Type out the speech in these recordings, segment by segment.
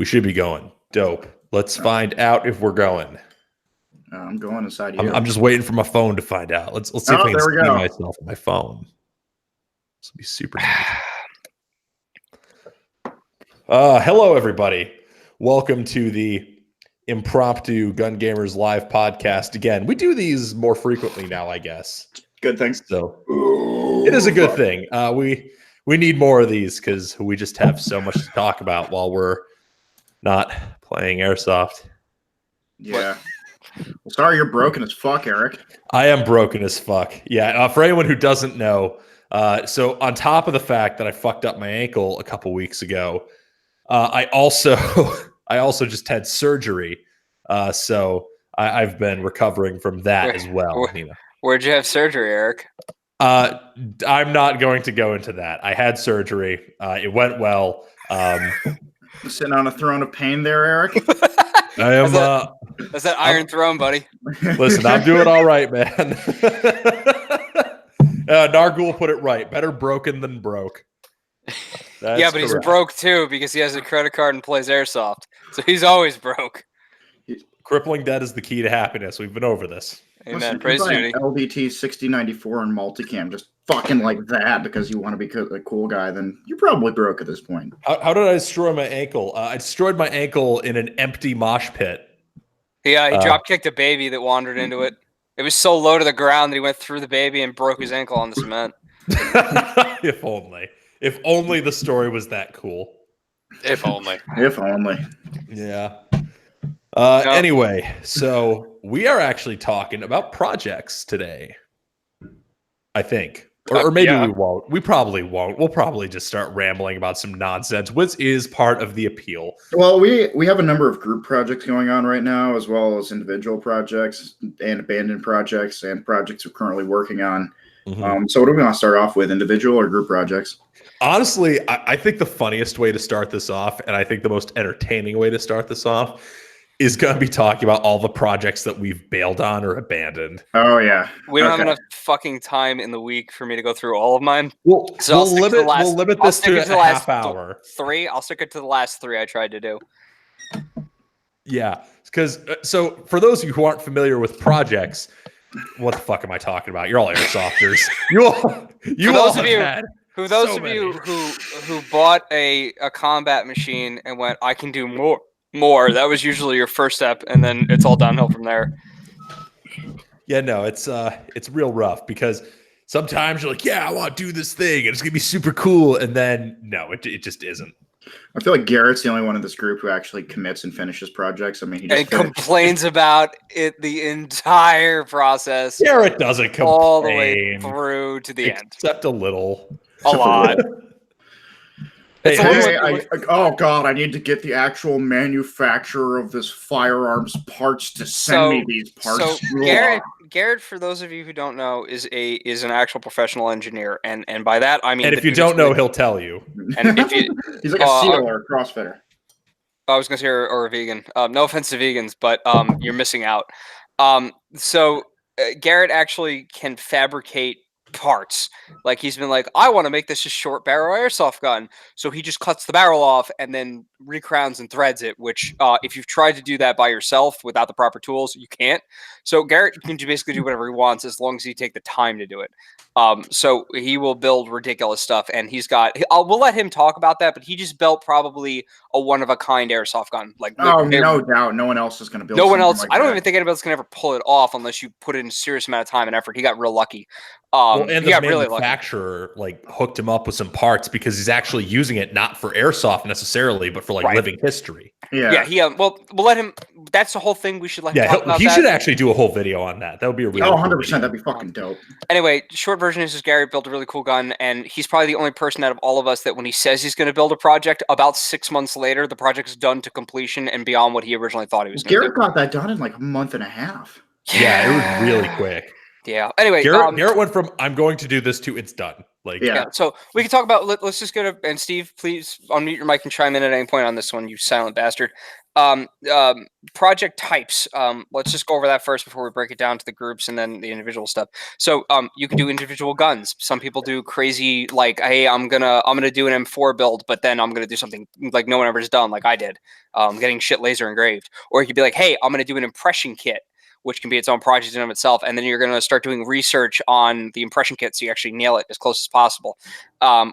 We should be going. Dope. Let's find out if we're going. I'm going inside you. I'm just waiting for my phone to find out. Let's see if I can see myself on my phone. This will be super nice. Hello, everybody. Welcome to the Impromptu Gun Gamers Live podcast. Again, we do these more frequently now, I guess. Good thing. So it is a good thing. We need more of these because we just have so much to talk about while we're not playing airsoft. Yeah. Well, sorry, you're broken as fuck, Eric. I am broken as fuck. Yeah. For anyone who doesn't know, so on top of the fact that I fucked up my ankle a couple weeks ago, I also just had surgery. So I've been recovering from that as well. Where'd you have surgery, Eric? I'm not going to go into that. I had surgery. It went well. Sitting on a throne of pain there, Eric. I am. That's that Iron Throne, buddy. Listen, I'm doing all right, man. Nargul put it right. Better broken than broke. Yeah, but he's broke too because he has a credit card and plays airsoft. So he's always broke. Crippling debt is the key to happiness. We've been over this. Amen. Praise Judy. LDT 6094 and multicam, just fucking like that because you want to be a cool guy, then you're probably broke at this point. How did I destroy my ankle? I destroyed my ankle in an empty mosh pit. Yeah, he drop kicked a baby that wandered into it. It was so low to the ground that he went through the baby and broke his ankle on the cement. If only. If only the story was that cool. If only. If only. Yeah. Anyway, so we are actually talking about projects today. I think. Or maybe we won't. We probably won't. We'll probably just start rambling about some nonsense, which is part of the appeal. Well, we have a number of group projects going on right now, as well as individual projects and abandoned projects and projects we're currently working on. Mm-hmm. So what do we want to start off with, individual or group projects? Honestly, I think the funniest way to start this off, and I think the most entertaining way to start this off, is going to be talking about all the projects that we've bailed on or abandoned. Oh, yeah. We don't have enough fucking time in the week for me to go through all of mine. We'll limit this to a half hour. Three. I'll stick it to the last three I tried to do. Yeah. Because, so for those of you who aren't familiar with projects, what the fuck am I talking about? You're all airsofters. Those of you who bought a combat machine and went, I can do more. That was usually your first step, and then it's all downhill from there. Yeah, no, it's real rough because sometimes you're like, yeah, I want to do this thing, and it's gonna be super cool, and then no, it just isn't. I feel like Garrett's the only one in this group who actually commits and finishes projects. I mean, he just complains about it the entire process. Garrett doesn't complain all the way through to the end, except a little, a lot. Oh God! I need to get the actual manufacturer of this firearms parts to send me these parts. So Garrett, for those of you who don't know, is an actual professional engineer, and by that I mean. And if you don't know, he'll tell you. And if you, he's like a SEAL or a CrossFitter. I was gonna say or a vegan. No offense to vegans, but you're missing out. So Garrett actually can fabricate parts. Like he's been like, I want to make this a short barrel airsoft gun, so he just cuts the barrel off and then recrowns and threads it, which if you've tried to do that by yourself without the proper tools, you can't. So Garrett can basically do whatever he wants as long as you take the time to do it. So he will build ridiculous stuff, and we'll let him talk about that, but he just built probably a one-of-a-kind airsoft gun. Like, no doubt, no one else is going to build. No one else. I don't even think anybody else can ever pull it off unless you put in a serious amount of time and effort. He got real lucky. And the manufacturer hooked him up with some parts because he's actually using it not for airsoft necessarily, but for living history. Yeah. We'll let him. That's the whole thing. We should let him talk about he should actually do a whole video on that. That would be a really 100%. That'd be fucking dope. Anyway, short version is Gary built a really cool gun, and he's probably the only person out of all of us that when he says he's going to build a project, about 6 months later, the project's done to completion and beyond what he originally thought he was going to do. Garrett got that done in like a month and a half. Yeah, it was really quick. Yeah. Anyway, Garrett went from I'm going to do this to it's done. So we can talk about. Let's just go to and Steve, please unmute your mic and chime in at any point on this one, you silent bastard. Project types. Let's just go over that first before we break it down to the groups and then the individual stuff. So you can do individual guns. Some people do crazy, like, hey, I'm gonna do an M4 build, but then I'm gonna do something like no one ever's done, like I did, getting shit laser engraved. Or you could be like, hey, I'm gonna do an impression kit, which can be its own project in of itself, and then you're going to start doing research on the impression kit so you actually nail it as close as possible.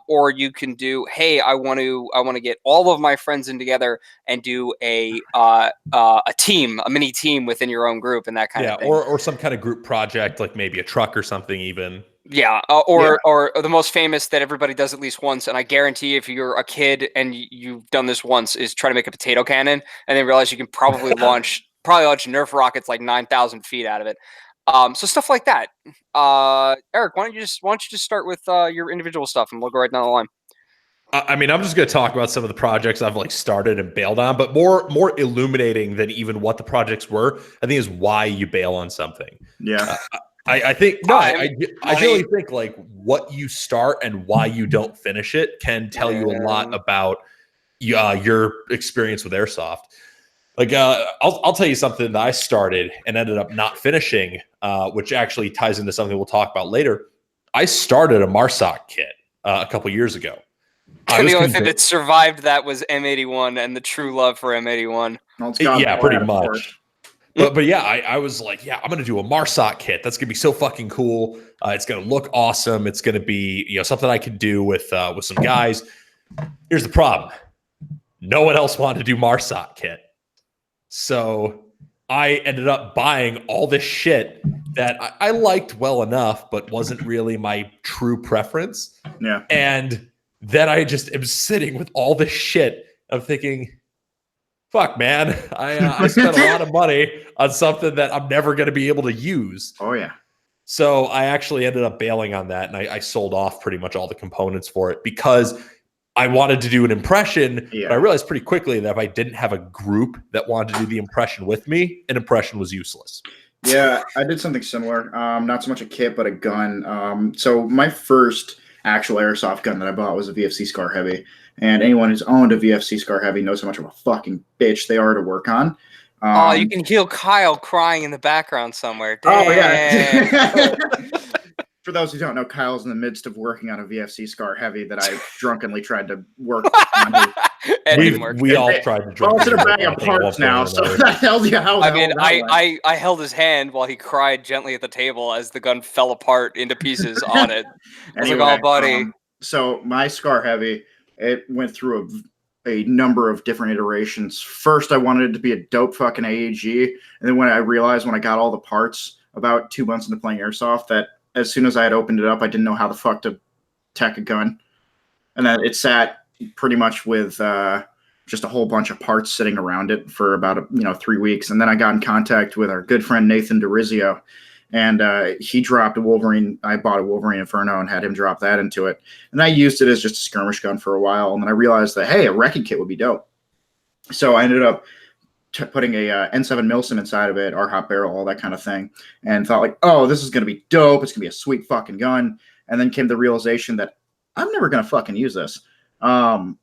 Or you can do, hey, I want to get all of my friends in together and do a team, a mini team within your own group and that kind of thing. Or some kind of group project, like maybe a truck or something even. Yeah, or the most famous that everybody does at least once, and I guarantee if you're a kid and you've done this once, is try to make a potato cannon and then realize you can probably launch Nerf rockets like 9,000 feet out of it. So stuff like that. Eric, why don't you just start with your individual stuff and we'll go right down the line. I mean, I'm just going to talk about some of the projects I've like started and bailed on, but more illuminating than even what the projects were, I think, is why you bail on something. Yeah. I think I really think like what you start and why you don't finish it can tell you a lot about your experience with airsoft. Like I'll tell you something that I started and ended up not finishing, which actually ties into something we'll talk about later. I started a MARSOC kit a couple years ago. The only thing that survived that was M81 and the true love for M81. Yeah, pretty much. But yeah, I was like, yeah, I'm gonna do a MARSOC kit. That's gonna be so fucking cool. It's gonna look awesome. It's gonna be something I could do with some guys. Here's the problem: no one else wanted to do MARSOC kit, so I ended up buying all this shit that I liked well enough, but wasn't really my true preference. Yeah, and then I just am sitting with all this shit. I'm thinking, fuck, man, I spent a lot of money on something that I'm never going to be able to use. Oh, yeah. So I actually ended up bailing on that, and I sold off pretty much all the components for it because I wanted to do an impression, but I realized pretty quickly that if I didn't have a group that wanted to do the impression with me, an impression was useless. Yeah, I did something similar. Not so much a kit, but a gun. So my first actual airsoft gun that I bought was a VFC Scar Heavy. And anyone who's owned a VFC Scar Heavy knows how much of a fucking bitch they are to work on. You can hear Kyle crying in the background somewhere. Damn. Oh, yeah. For those who don't know, Kyle's in the midst of working on a VFC Scar Heavy that I drunkenly tried to work on. We all tried to drunk. It's in a bag of parts now, so that tells you how. I mean, I held his hand while he cried gently at the table as the gun fell apart into pieces on it. I was like, oh, buddy. So my Scar Heavy, it went through a number of different iterations. First, I wanted it to be a dope fucking AAG, and then when I realized when I got all the parts about 2 months into playing airsoft that as soon as I had opened it up, I didn't know how the fuck to tech a gun, and then it sat pretty much with just a whole bunch of parts sitting around it for about 3 weeks, and then I got in contact with our good friend Nathan DeRizio, and he dropped a Wolverine. I bought a Wolverine Inferno and had him drop that into it, and I used it as just a skirmish gun for a while, and then I realized that hey, a wrecking kit would be dope, so I ended up putting a N7 Milsim inside of it, R-Hop barrel, all that kind of thing, and thought like, oh, this is going to be dope. It's going to be a sweet fucking gun. And then came the realization that I'm never going to fucking use this. And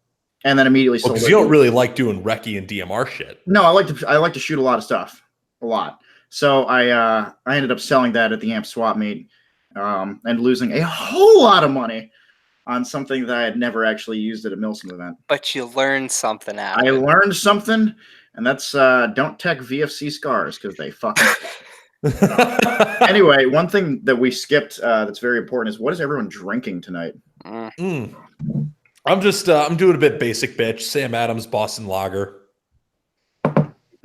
then immediately sold it. Because you don't really like doing recce and DMR shit. No, I like to shoot a lot of stuff, a lot. So I ended up selling that at the AMP swap meet and losing a whole lot of money on something that I had never actually used at a Milsim event. But you learned something out of it. I learned something. And that's don't tech VFC Scars because they fucking. Anyway, one thing that we skipped that's very important is what is everyone drinking tonight? I'm doing a bit basic, bitch. Sam Adams Boston Lager.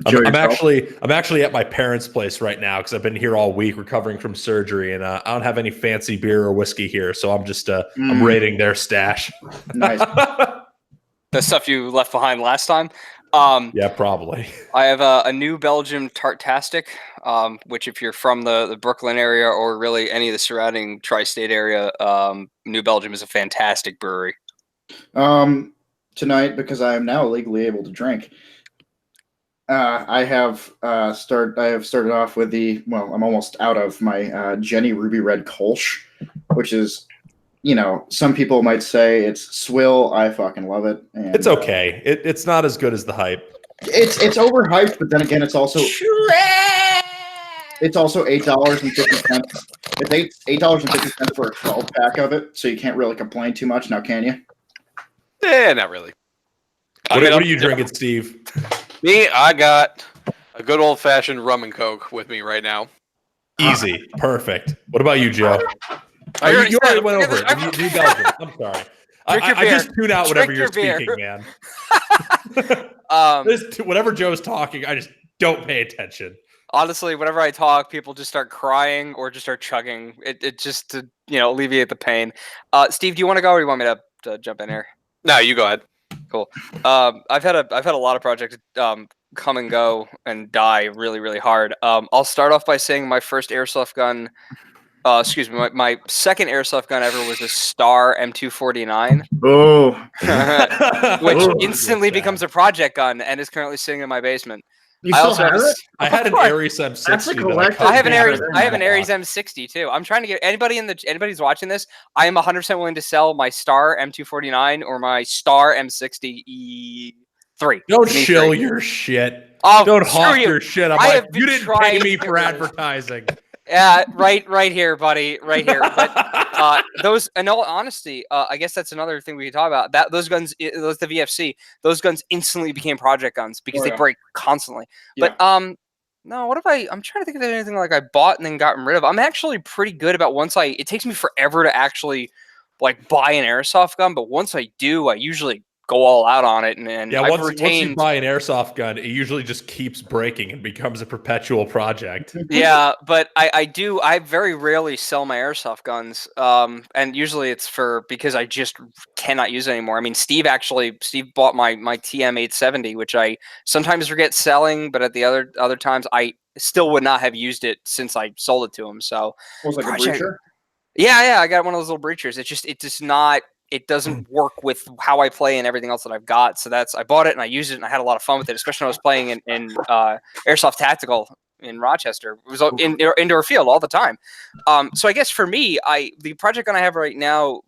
I'm actually at my parents' place right now because I've been here all week recovering from surgery, and I don't have any fancy beer or whiskey here, so I'm just I'm raiding their stash. Nice. The stuff you left behind last time. Yeah, probably. I have a New Belgium Tartastic, which if you're from the Brooklyn area or really any of the surrounding tri-state area, New Belgium is a fantastic brewery. Tonight, because I am now legally able to drink, I have started off with I'm almost out of my Jenny Ruby Red Kolsch, which is, some people might say it's swill. I fucking love it. And, it's okay. It's not as good as the hype. It's overhyped, but then again, it's also $8.50. It's $8.50 for a 12-pack of it, so you can't really complain too much now, can you? Yeah, not really. What are you drinking, Steve? Me, I got a good old-fashioned rum and coke with me right now. Easy. Perfect. What about you, Joe? You already went over it. You Belgian. I'm sorry. I just tune out whatever you're speaking, man. Whatever Joe's talking, I just don't pay attention. Honestly, whenever I talk, people just start crying or just start chugging. It just to alleviate the pain. Steve, do you want to go, or do you want me to jump in here? No, you go ahead. Cool. I've had a lot of projects come and go and die really, really hard. I'll start off by saying my first airsoft gun. My second airsoft gun ever was a Star M249. Which instantly becomes a project gun and is currently sitting in my basement. You still have it? I had an Ares M60. I have an Ares M60 too. I'm trying to get anybody's watching this. I am 100% willing to sell my Star M249 or my Star M60 E3. Don't shill your shit. Don't hawk your shit. You didn't pay me for advertising. Yeah, right here, buddy, right here. But those, in all honesty, I guess that's another thing we can talk about. Those guns, the VFC, those guns instantly became project guns because they break constantly. Yeah. But no, what if I'm trying to think of anything like I bought and then gotten rid of. I'm actually pretty good about it takes me forever to actually like buy an airsoft gun, but once I do, I usually go all out on it. And yeah, once you buy an airsoft gun, it usually just keeps breaking and becomes a perpetual project. Yeah, but I very rarely sell my airsoft guns. And usually it's because I just cannot use it anymore. I mean, Steve bought my TM870, which I sometimes forget selling, but at the other times I still would not have used it since I sold it to him. So was like a breacher? Yeah, I got one of those little breachers. It doesn't work with how I play and everything else that I've got. So I bought it and I used it and I had a lot of fun with it, especially when I was playing in Airsoft Tactical in Rochester. It was in indoor field all the time. So I guess for me, the project gun I have right now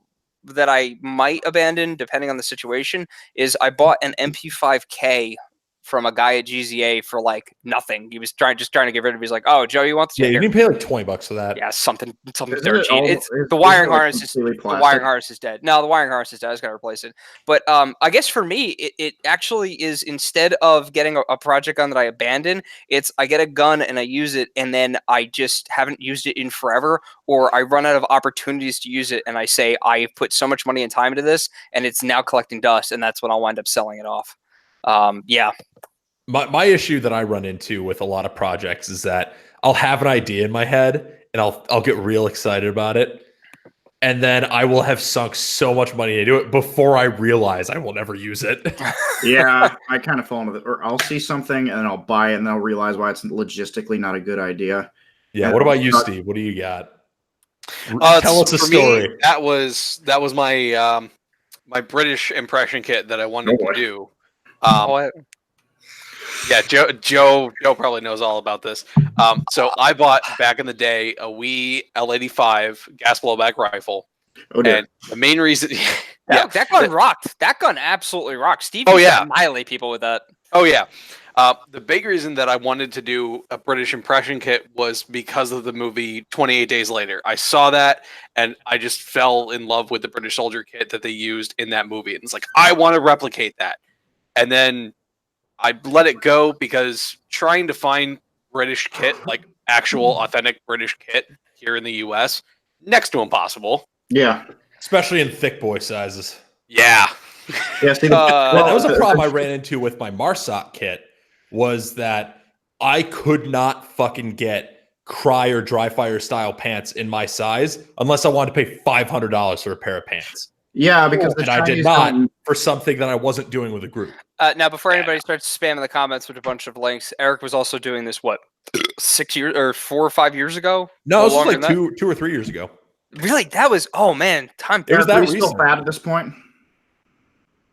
that I might abandon, depending on the situation, is I bought an MP5K from a guy at GZA for like nothing. He was just trying to get rid of it. He's like, "Oh, Joe, you want this?" Yeah, you didn't pay like $20 for that. Yeah, something dirt cheap. It's the wiring harness is dead. No, the wiring harness is dead. I just gotta replace it. But I guess for me, it actually is, instead of getting a project gun that I abandon, I get a gun and I use it, and then I just haven't used it in forever, or I run out of opportunities to use it, and I say I've put so much money and time into this, and it's now collecting dust, and that's when I'll wind up selling it off. Yeah. My issue that I run into with a lot of projects is that I'll have an idea in my head and I'll get real excited about it. And then I will have sunk so much money into it before I realize I will never use it. Yeah, I kind of fall into it. Or I'll see something and then I'll buy it and then I'll realize why it's logistically not a good idea. Yeah. What about you, Steve? What do you got? Tell us a story. Me, that was my my British impression kit that I wanted to do. Yeah, Joe probably knows all about this. So I bought back in the day a wee L85 gas blowback rifle. Oh, dear. And the main reason, that gun rocked. That gun absolutely rocked. Steve annihilate people with that. Oh yeah. The big reason that I wanted to do a British impression kit was because of the movie 28 Days Later. I saw that and I just fell in love with the British soldier kit that they used in that movie. And it's like, I want to replicate that. And then I let it go because trying to find British kit, like actual authentic British kit here in the US, next to impossible. Yeah. Especially in thick boy sizes. Yeah. Yeah, Steve, that was a problem I ran into with my Marsoc kit, was that I could not fucking get Cry or Dry Fire style pants in my size unless I wanted to pay $500 for a pair of pants. Yeah, because I did not for something that I wasn't doing with a group. Now, before anybody starts spamming the comments with a bunch of links, Eric was also doing this, 6 years or 4 or 5 years ago? No, this was like two or 3 years ago. Really? That was, oh man, time. Eric, were you still fat at this point?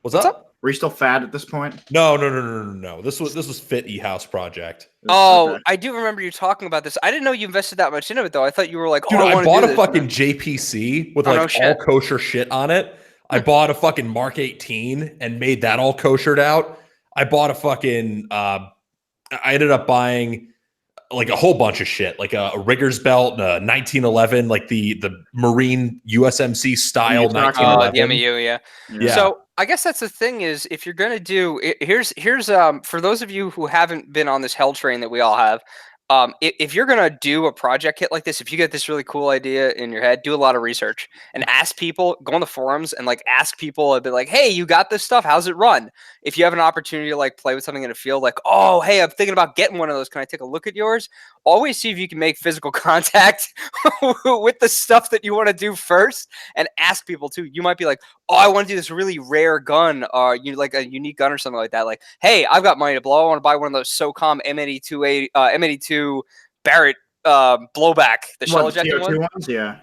What's up? Were you still fat at this point? No. This was Fit E-House project. Oh, okay. I do remember you talking about this. I didn't know you invested that much into it, though. I thought you were like, dude, I bought a fucking JPC with all kosher shit on it. I bought a fucking Mark 18 and made that all koshered out. I bought a fucking. I ended up buying like a whole bunch of shit, like a rigger's belt, and a 1911, like the Marine USMC style 1911. The MEU, yeah. So I guess that's the thing is, if you're gonna do here's for those of you who haven't been on this hell train that we all have. If you're gonna do a project kit like this, if you get this really cool idea in your head, do a lot of research and ask people. Go on the forums and like ask people. And be like, "Hey, you got this stuff? How's it run?" If you have an opportunity to like play with something in a field, like, "Oh, hey, I'm thinking about getting one of those. Can I take a look at yours?" Always see if you can make physical contact with the stuff that you want to do first, and ask people too. You might be like, "Oh, I want to do this really rare gun, or you like a unique gun or something like that." Like, "Hey, I've got money to blow. I want to buy one of those SOCOM M82 Barrett blowback, the shell ejecting one." Ones? Yeah.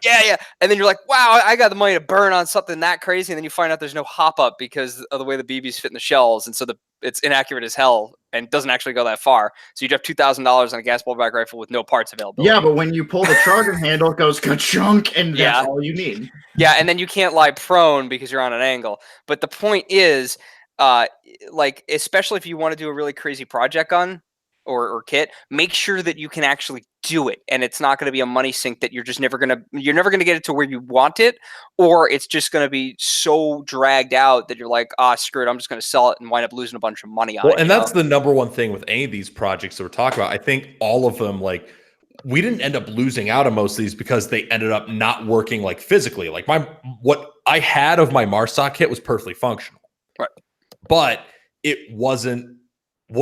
And then you're like, "Wow, I got the money to burn on something that crazy," and then you find out there's no hop up because of the way the BBs fit in the shells, and so it's inaccurate as hell and doesn't actually go that far. So you drop $2,000 on a gas blowback rifle with no parts available. Yeah, but when you pull the charger handle, it goes ka-chunk, and that's all you need. Yeah, and then you can't lie prone because you're on an angle. But the point is, like, especially if you want to do a really crazy project gun or kit, make sure that you can actually do it, and it's not going to be a money sink that you're never gonna get it to where you want it, or it's just going to be so dragged out that you're like, screw it, I'm just going to sell it and wind up losing a bunch of money on it. And that's the number one thing with any of these projects that we're talking about. I think all of them, like, we didn't end up losing out on most of these because they ended up not working like physically. Like what I had of my Marstock kit was perfectly functional, right? But it wasn't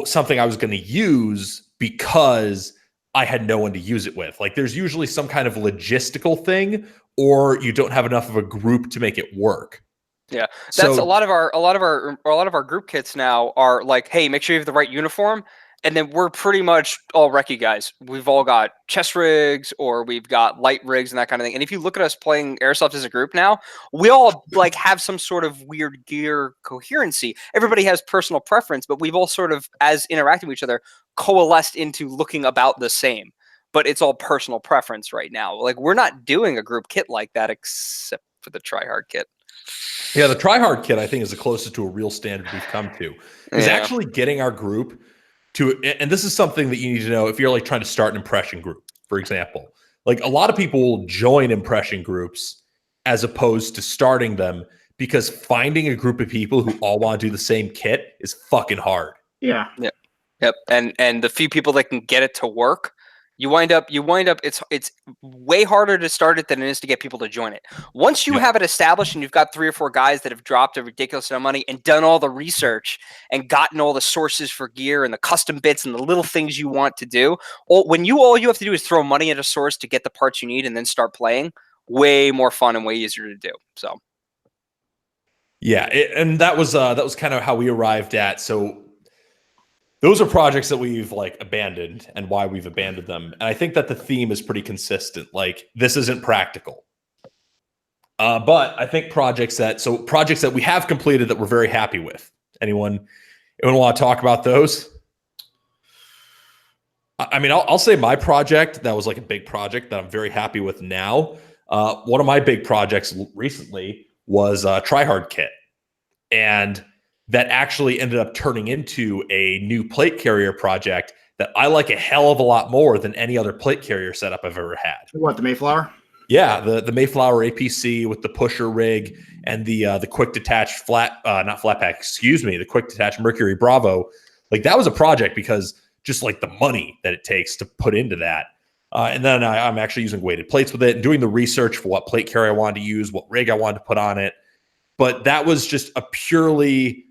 something I was going to use because I had no one to use it with. Like, there's usually some kind of logistical thing, or you don't have enough of a group to make it work. Yeah, that's a lot of our group kits now are like, hey, make sure you have the right uniform. And then we're pretty much all recce guys. We've all got chest rigs, or we've got light rigs and that kind of thing. And if you look at us playing Airsoft as a group now, we all like have some sort of weird gear coherency. Everybody has personal preference, but we've all sort of, as interacting with each other, coalesced into looking about the same. But it's all personal preference right now. Like, we're not doing a group kit like that except for the tryhard kit. Yeah, the tryhard kit, I think, is the closest to a real standard we've come to. Is actually getting our group to, and this is something that you need to know if you're like trying to start an impression group, for example. Like, a lot of people will join impression groups as opposed to starting them, because finding a group of people who all want to do the same kit is fucking hard. Yeah. Yep. And the few people that can get it to work, you wind up it's way harder to start it than it is to get people to join it. Once you have it established and you've got 3 or 4 guys that have dropped a ridiculous amount of money and done all the research and gotten all the sources for gear and the custom bits and the little things you want to do, all you have to do is throw money at a source to get the parts you need and then start playing. Way more fun and way easier to do. So yeah, and that was kind of how we arrived at. So those are projects that we've like abandoned and why we've abandoned them. And I think that the theme is pretty consistent. Like, this isn't practical. But I think projects that we have completed that we're very happy with. Anyone want to talk about those? I mean, I'll say my project that was like a big project that I'm very happy with now. One of my big projects recently was a tryhard kit. And that actually ended up turning into a new plate carrier project that I like a hell of a lot more than any other plate carrier setup I've ever had. What, the Mayflower? Yeah, the Mayflower APC with the pusher rig and the quick detach the quick detach Mercury Bravo. Like, that was a project because just like the money that it takes to put into that. And then I'm actually using weighted plates with it and doing the research for what plate carrier I wanted to use, what rig I wanted to put on it. But that was just a purely,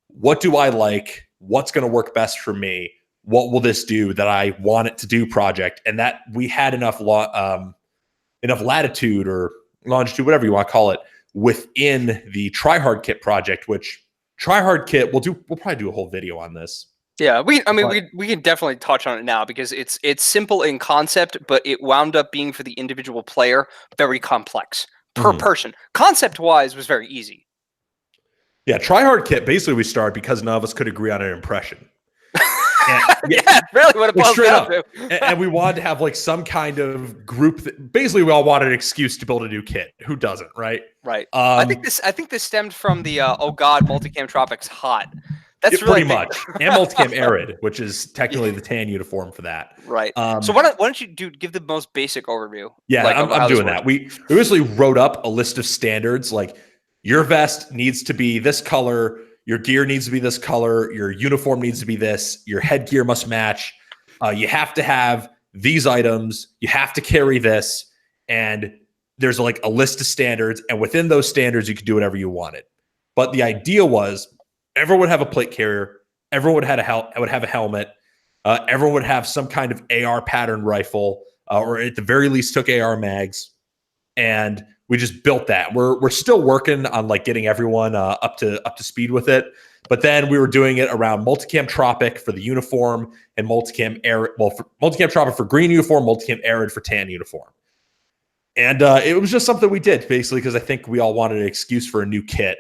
what do I like? What's going to work best for me? What will this do that I want it to do project? And that we had enough latitude or longitude, whatever you want to call it, within the tryhard kit project, which tryhard kit, we'll probably do a whole video on this. Yeah, we can definitely touch on it now because it's simple in concept, but it wound up being for the individual player very complex per person. Concept wise was very easy. Yeah, tryhard kit, basically we started because none of us could agree on an impression. Yeah, really what it boils down to. And we wanted to have like some kind of group that basically we all wanted an excuse to build a new kit. Who doesn't, right? Right. I think this stemmed from the oh god, Multicam Tropics hot. That's pretty much. And Multicam Arid, which is technically the tan uniform for that. Right. So why don't you give the most basic overview? Yeah, I'm doing that. We basically wrote up a list of standards, like your vest needs to be this color, your gear needs to be this color, your uniform needs to be this, your headgear must match. You have to have these items, you have to carry this, and there's like a list of standards, and within those standards, you could do whatever you wanted. But the idea was everyone would have a plate carrier, everyone would have a helmet, everyone would have some kind of AR pattern rifle, or at the very least took AR mags, and we just built that. We're still working on like getting everyone up to speed with it, but then we were doing it around Multicam Tropic for the uniform and Multicam Arid. Well, for Multicam Tropic for green uniform, Multicam Arid for tan uniform. And it was just something we did basically because I think we all wanted an excuse for a new kit.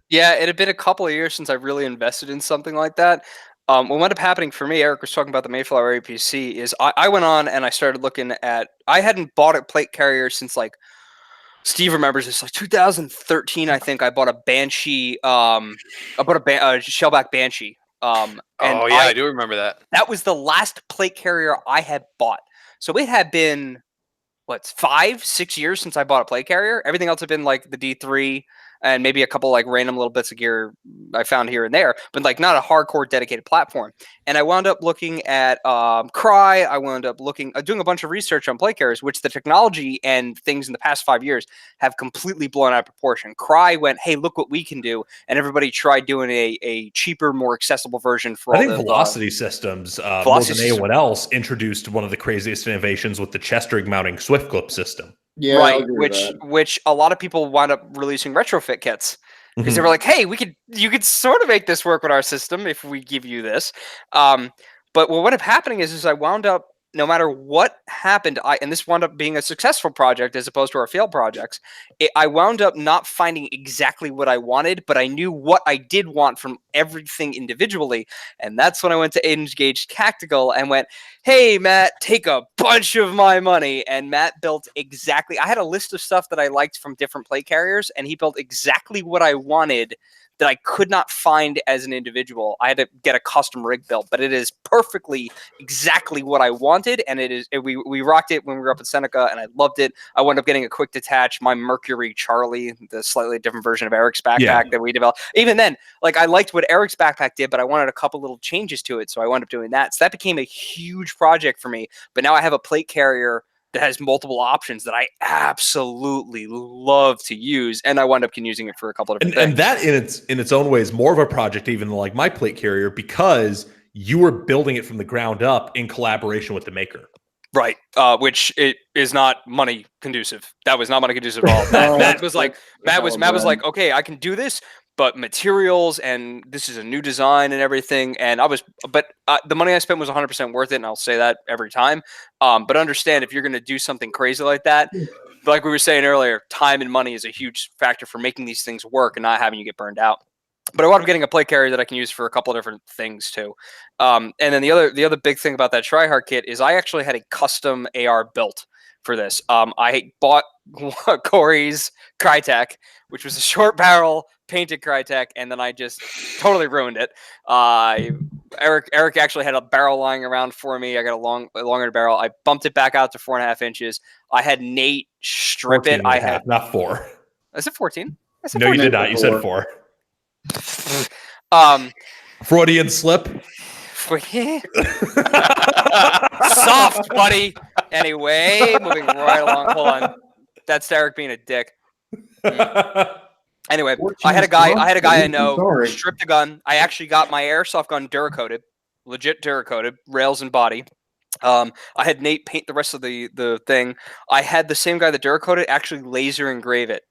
Yeah, it had been a couple of years since I really invested in something like that. What wound up happening for me, Eric was talking about the Mayflower APC, is I went on and I started looking at, I hadn't bought a plate carrier since like, Steve remembers this, like 2013, I think. I bought a Banshee, I bought a shellback Banshee. I do remember that. That was the last plate carrier I had bought. So it had been, 5-6 years since I bought a plate carrier. Everything else had been like the D3 and maybe a couple like random little bits of gear I found here and there, but like not a hardcore dedicated platform. And I wound up looking at Cry. I wound up doing a bunch of research on plate carriers, which the technology and things in the past 5 years have completely blown out of proportion. Cry went, hey, look what we can do. And everybody tried doing a cheaper, more accessible version for I think Velocity Systems, more than anyone else, introduced one of the craziest innovations with the chest rig mounting Swift clip system. Yeah, right, which a lot of people wind up releasing retrofit kits because they were like, "Hey, you could sort of make this work with our system if we give you this." But what wound up happening is I wound up, no matter what happened, and this wound up being a successful project as opposed to our failed projects. I wound up not finding exactly what I wanted, but I knew what I did want from everything individually, and that's when I went to Engaged Tactical and went, hey, Matt, take a bunch of my money. And Matt built exactly, I had a list of stuff that I liked from different plate carriers, and he built exactly what I wanted that I could not find as an individual. I had to get a custom rig built, but it is perfectly exactly what I wanted. And we rocked it when we were up in Seneca, and I loved it. I wound up getting a quick detach, my Mercury Charlie, the slightly different version of Eric's backpack that we developed. Even then, like I liked what Eric's backpack did, but I wanted a couple little changes to it. So I wound up doing that. So that became a huge project for me. But now I have a plate carrier that has multiple options that I absolutely love to use, and I wound up using it for a couple of different things. And that in its own way is more of a project even than like my plate carrier, because you were building it from the ground up in collaboration with the maker. Right, which it is not money conducive. That was not money conducive at all. Matt was like, okay, I can do this, but materials and this is a new design and everything. And the money I spent was 100% worth it. And I'll say that every time. But understand, if you're going to do something crazy like that, like we were saying earlier, time and money is a huge factor for making these things work and not having you get burned out. But I wound up getting a plate carrier that I can use for a couple of different things too. And then the other big thing about that tryhard kit is I actually had a custom AR built for this. I bought Corey's Crytek, which was a short barrel painted Crytek, and then I just totally ruined it. Eric actually had a barrel lying around for me. I got a longer barrel. I bumped it back out to 4.5 inches. I had Nate strip it. I had not 4. Is it 14? I said no, 14. You did not. You said 4. Freudian slip. Soft, buddy. Anyway, moving right along. Hold on. That's Derek being a dick. Anyway, I had a guy I know stripped a gun. I actually got my airsoft gun Duracoated, legit Duracoated, rails and body. I had Nate paint the rest of the thing. I had the same guy that Duracoated actually laser engrave it.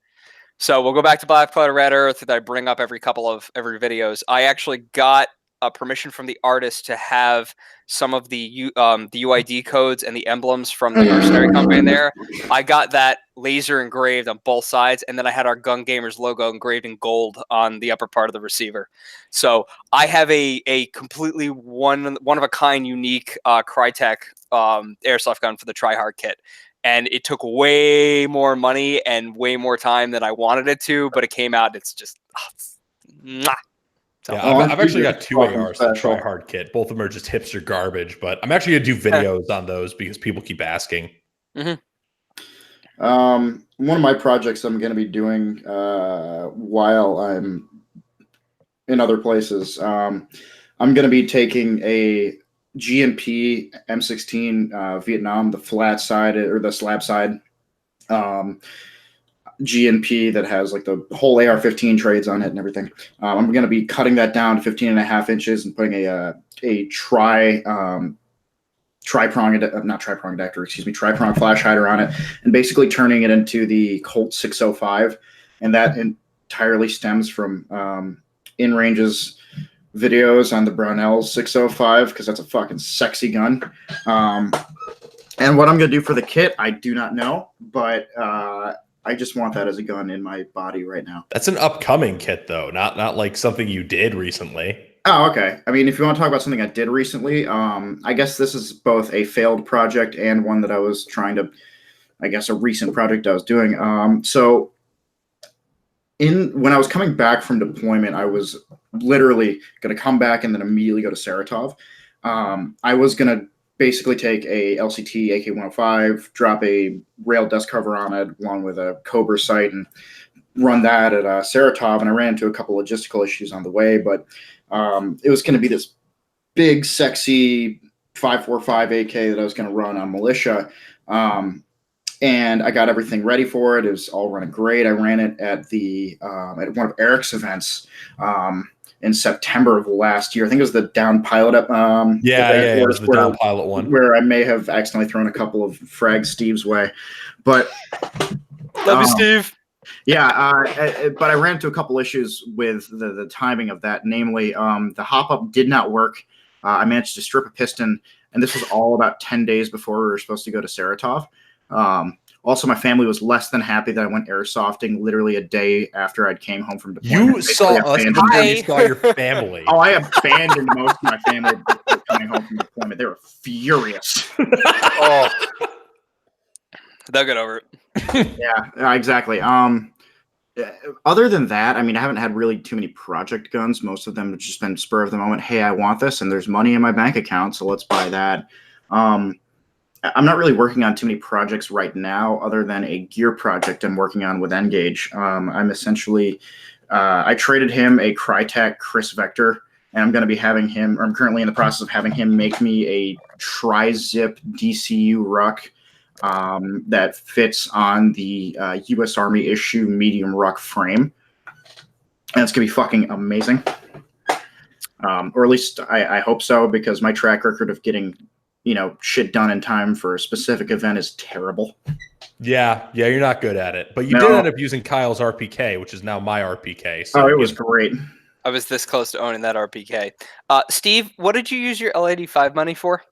So we'll go back to Black Cloud Red Earth that I bring up every videos. I actually got permission from the artist to have some of the UID codes and the emblems from the mercenary company in there. I got that laser engraved on both sides, and then I had our Gun Gamers logo engraved in gold on the upper part of the receiver. So I have a completely one of a kind, unique Crytek airsoft gun for the tryhard kit. And it took way more money and way more time than I wanted it to, but it came out. It's just, Yeah, I've actually got 2 ARs, the Try Hard kit. Both of them are just hipster garbage, but I'm actually gonna do videos on those because people keep asking. One of my projects I'm gonna be doing while I'm in other places. I'm gonna be taking a GMP M16 Vietnam, the flat side or the slab side. GNP that has like the whole AR-15 trades on it and everything. I'm going to be cutting that down to 15.5 inches and putting a tri-prong flash hider on it, and basically turning it into the Colt 605. And that entirely stems from In Range's videos on the Brownell 605 because that's a fucking sexy gun. And what I'm going to do for the kit, I do not know, but I just want that as a gun in my body right now. That's an upcoming kit, though, not like something you did recently. Oh, okay. I mean, if you want to talk about something I did recently, I guess this is both a failed project and one that I was trying to, I guess, a recent project I was doing. So when I was coming back from deployment, I was literally going to come back and then immediately go to Saratov. I was going to basically take a LCT AK-105, drop a rail dust cover on it along with a Cobra sight and run that at Saratov. And I ran into a couple logistical issues on the way, but it was going to be this big, sexy 5.45 AK that I was going to run on militia. And I got everything ready for it. It was all running great. I ran it at at one of Eric's events in September of last year. I think it was the down pilot up. It was the down pilot one where I may have accidentally thrown a couple of frags Steve's way, but love you, Steve. Yeah, but I ran into a couple issues with the timing of that. Namely, the hop up did not work. I managed to strip a piston, and this was all about 10 days before we were supposed to go to Saratov. Also, my family was less than happy that I went airsofting literally a day after I'd came home from deployment. You saw us before you saw your family. Oh, I abandoned most of my family coming home from deployment. They were furious. Oh, they'll get over it. Yeah, exactly. Other than that, I mean, I haven't had really too many project guns. Most of them have just been spur of the moment. Hey, I want this, and there's money in my bank account, so let's buy that. I'm not really working on too many projects right now, other than a gear project I'm working on with Engage. I'm essentially, I traded him a Crytek Chris Vector, and I'm going to be having him, or I'm currently in the process of having him make me a tri-zip DCU ruck that fits on the U.S. Army issue medium ruck frame. And it's going to be fucking amazing. Or at least I hope so, because my track record of getting shit done in time for a specific event is terrible. Yeah, you're not good at it. But you did end up using Kyle's RPK, which is now my RPK. So it was great. I was this close to owning that RPK. Steve, what did you use your L85 money for?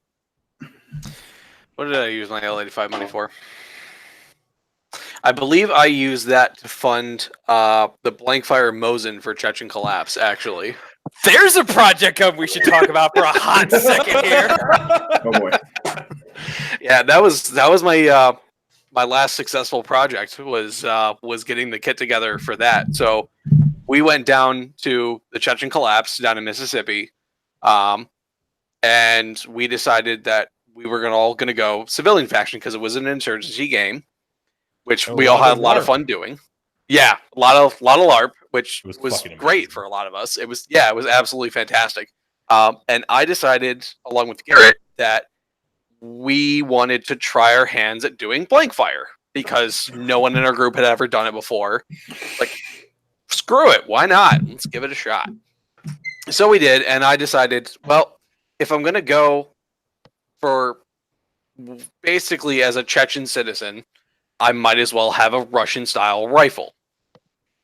What did I use my L85 money for? I believe I used that to fund the blank fire Mosin for Chechen Collapse, actually. There's a project hub we should talk about for a hot second here. Oh boy. Yeah, that was my my last successful project was getting the kit together for that. So we went down to the Chechen Collapse down in Mississippi, and we decided that we were all going to go civilian faction because it was an insurgency game, which we all had a lot of fun doing. Yeah, a lot of LARP, which was great for a lot of us. It was absolutely fantastic. And I decided, along with Garrett, that we wanted to try our hands at doing blank fire because no one in our group had ever done it before. Like, screw it, why not? Let's give it a shot. So we did, and I decided, well, if I'm going to go for basically as a Chechen citizen, I might as well have a Russian-style rifle.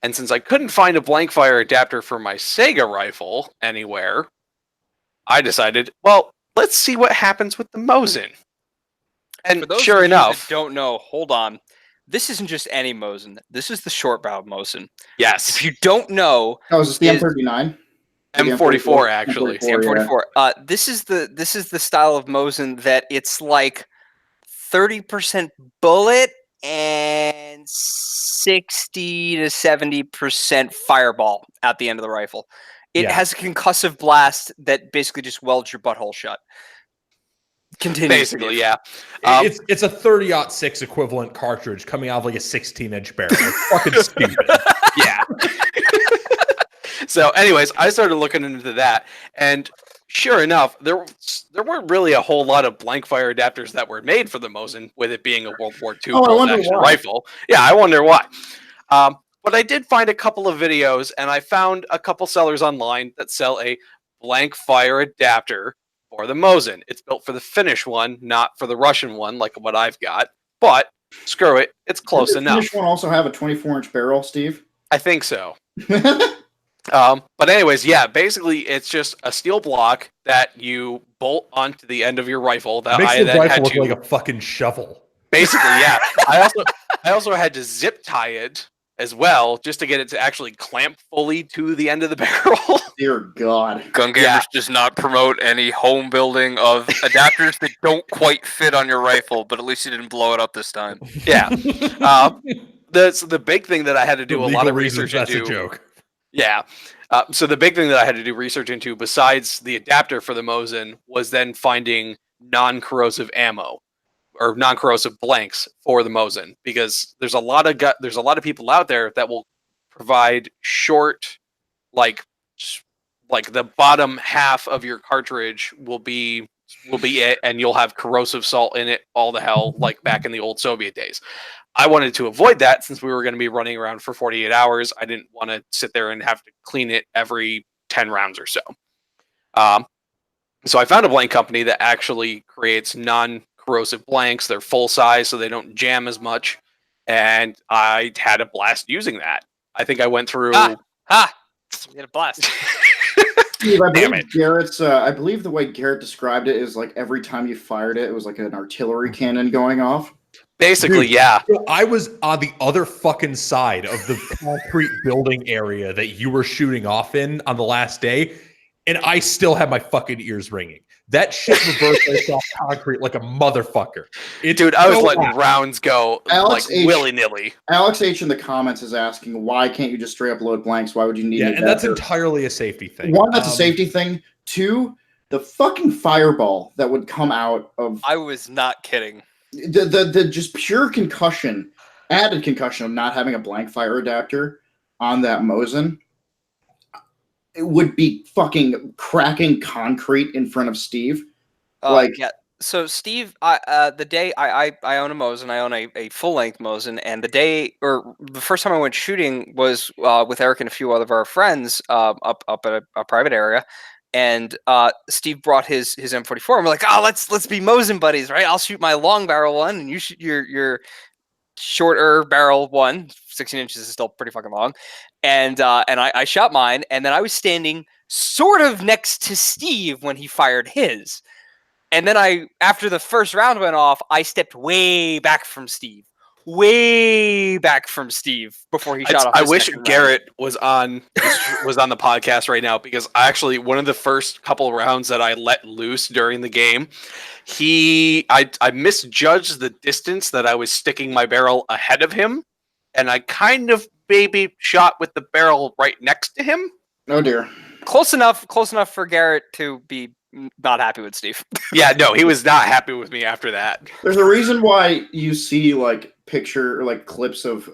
And since I couldn't find a blank fire adapter for my Sega rifle anywhere, I decided, well, let's see what happens with the Mosin. And for those sure enough, that don't know, hold on. This isn't just any Mosin. This is the short barrel Mosin. Yes. If you don't know, is this the M39? M44 actually. M44. Yeah. This is the style of Mosin that it's like 30% bullet and 60 to 70% fireball at the end of the rifle. It has a concussive blast that basically just welds your butthole shut. Continue. Basically, yeah. It's a 30-06 equivalent cartridge coming out of like a 16-inch barrel. It's fucking stupid. Yeah. So, anyways, I started looking into that, and sure enough, there weren't really a whole lot of blank fire adapters that were made for the Mosin, with it being a World War II bolt-action rifle. Yeah, I wonder why. But I did find a couple of videos, and I found a couple sellers online that sell a blank fire adapter for the Mosin. It's built for the Finnish one, not for the Russian one, like what I've got. But screw it, it's close enough. The Finnish one also have a 24-inch barrel, Steve? I think so. But anyways, yeah, basically it's just a steel block that you bolt onto the end of your rifle. That makes I the then rifle had look to like a fucking shovel. basically, yeah. I also had to zip tie it as well, just to get it to actually clamp fully to the end of the barrel. Dear God. Gun Gamers does not promote any home building of adapters that don't quite fit on your rifle, but at least you didn't blow it up this time. Yeah. The big thing that I had to do a lot of research into. That's a joke. Yeah. So the big thing that I had to do research into, besides the adapter for the Mosin, was then finding non-corrosive ammo or non-corrosive blanks for the Mosin, because there's a lot of people out there that will provide short, like the bottom half of your cartridge will be it, and you'll have corrosive salt in it all the hell, like back in the old Soviet days. I wanted to avoid that since we were going to be running around for 48 hours. I didn't want to sit there and have to clean it every 10 rounds or so. So I found a blank company that actually creates non-corrosive blanks. They're full size, so they don't jam as much. And I had a blast using that. I think I went through... You had a blast. Steve, I believe the way Garrett described it is like every time you fired it, it was like an artillery cannon going off. Basically, dude, yeah. So I was on the other fucking side of the concrete building area that you were shooting off in on the last day, and I still have my fucking ears ringing. That shit reversed off concrete like a motherfucker. Dude, I was letting rounds go willy-nilly. Alex H in the comments is asking, why can't you just straight up load blanks? Why would you need and that's entirely a safety thing. One, that's a safety thing. Two, the fucking fireball that would come out of... I was not kidding. The just pure concussion, added concussion of not having a blank fire adapter on that Mosin, it would be fucking cracking concrete in front of Steve. Yeah. So Steve, the day I own a Mosin, I own a full length Mosin, and the first time I went shooting was with Eric and a few of our friends up at a private area. And Steve brought his M44, and we're like, let's be Mosin buddies, right? I'll shoot my long barrel one, and you shoot your shorter barrel one. 16 inches is still pretty fucking long. And I shot mine, and then I was standing sort of next to Steve when he fired his. And then after the first round went off, I stepped way back from Steve. Before he shot off. I wish Garrett was on the podcast right now, because actually one of the first couple rounds that I let loose during the game, I misjudged the distance that I was sticking my barrel ahead of him, and I kind of maybe shot with the barrel right next to him. Oh dear. Close enough for Garrett to be not happy with Steve. Yeah, no, he was not happy with me after that. There's a reason why you see clips of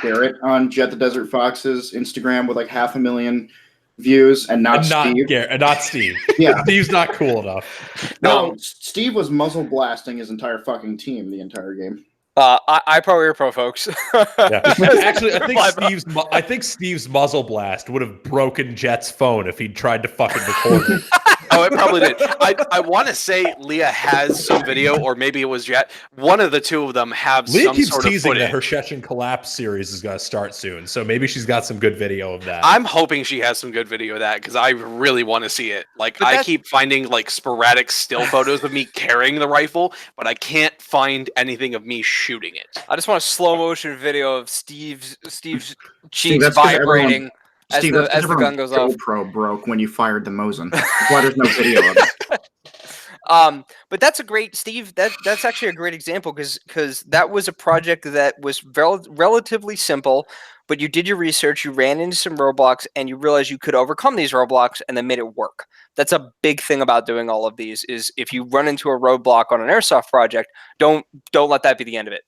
Garrett on Jet the Desert Fox's Instagram with 500,000 views, and not Steve. Not Steve. Yeah, Steve's not cool enough. No, Steve was muzzle blasting his entire fucking team the entire game. I probably are pro, folks. Yeah. Actually, I think Steve's muzzle blast would have broken Jet's phone if he'd tried to fucking record it. Oh, it probably did. I want to say Leah has some video, or maybe it was Jet. One of the two of them have Leah some keeps sort of teasing footage. that her Chechen Collapse series is going to start soon, so maybe she's got some good video of that. I'm hoping she has some good video of that, because I really want to see it. I keep finding sporadic still photos of me carrying the rifle, but I can't find anything of me shooting it. I just want a slow motion video of Steve's cheeks vibrating as the gun goes off. GoPro broke when you fired the Mosin. That's why there's no video of it. But that's a great, Steve. That's actually a great example because that was a project that was relatively simple, but you did your research, you ran into some roadblocks, and you realized you could overcome these roadblocks, and then made it work. That's a big thing about doing all of these. Is if you run into a roadblock on an airsoft project, don't let that be the end of it.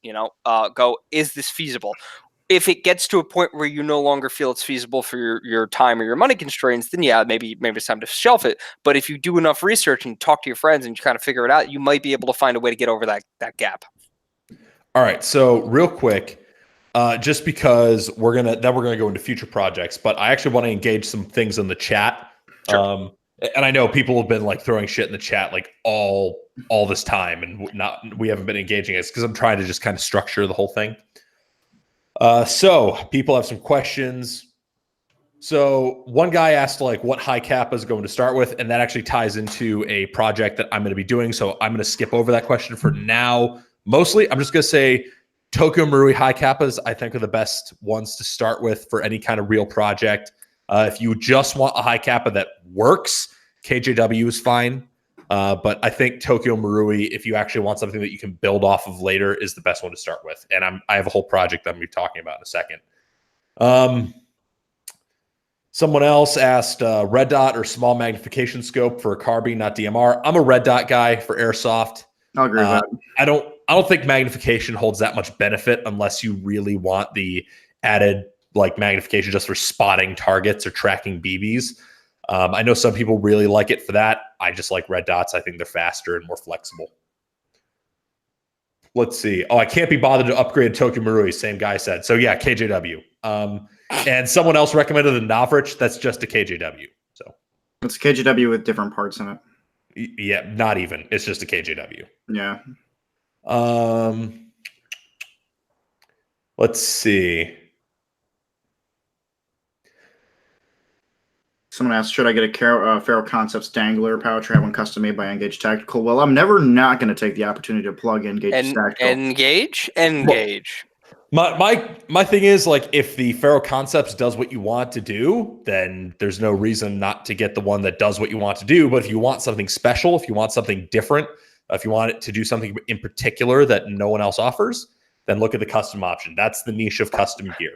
Go, is this feasible? If it gets to a point where you no longer feel it's feasible for your time or your money constraints, then yeah, maybe it's time to shelf it. But if you do enough research and talk to your friends and you kind of figure it out, you might be able to find a way to get over that gap. All right. So real quick, just because we're gonna go into future projects, but I actually want to engage some things in the chat. Sure. And I know people have been like throwing shit in the chat like all this time, and we haven't been engaging it because I'm trying to just kind of structure the whole thing. So people have some questions. So one guy asked like what high kappa is going to start with, and that actually ties into a project that I'm going to be doing. So I'm going to skip over that question for now. Mostly, I'm just going to say Tokyo Marui high kappas, I think, are the best ones to start with for any kind of real project. If you just want a high kappa that works, KJW is fine. But I think Tokyo Marui, if you actually want something that you can build off of later, is the best one to start with. And I have a whole project I'm going to be talking about in a second. Someone else asked red dot or small magnification scope for a carbine, not DMR. I'm a red dot guy for airsoft. I'll agree with that. I don't think magnification holds that much benefit unless you really want the added like magnification just for spotting targets or tracking BBs. I know some people really like it for that. I just like red dots. I think they're faster and more flexible. Let's see. Oh, I can't be bothered to upgrade Tokyo Marui. Same guy said. So yeah, KJW. And someone else recommended the Novrich. That's just a KJW. So it's KJW with different parts in it. Yeah, not even. It's just a KJW. Yeah. Let's see. Someone asked, should I get a Faro Concepts dangler pouch or have one custom made by Engage Tactical? Well, I'm never not going to take the opportunity to plug in Engage Tactical. Engage. Well, my thing is, like, if the Faro Concepts does what you want to do, then there's no reason not to get the one that does what you want to do. But if you want something special, if you want something different, if you want it to do something in particular that no one else offers, then look at the custom option. That's the niche of custom gear.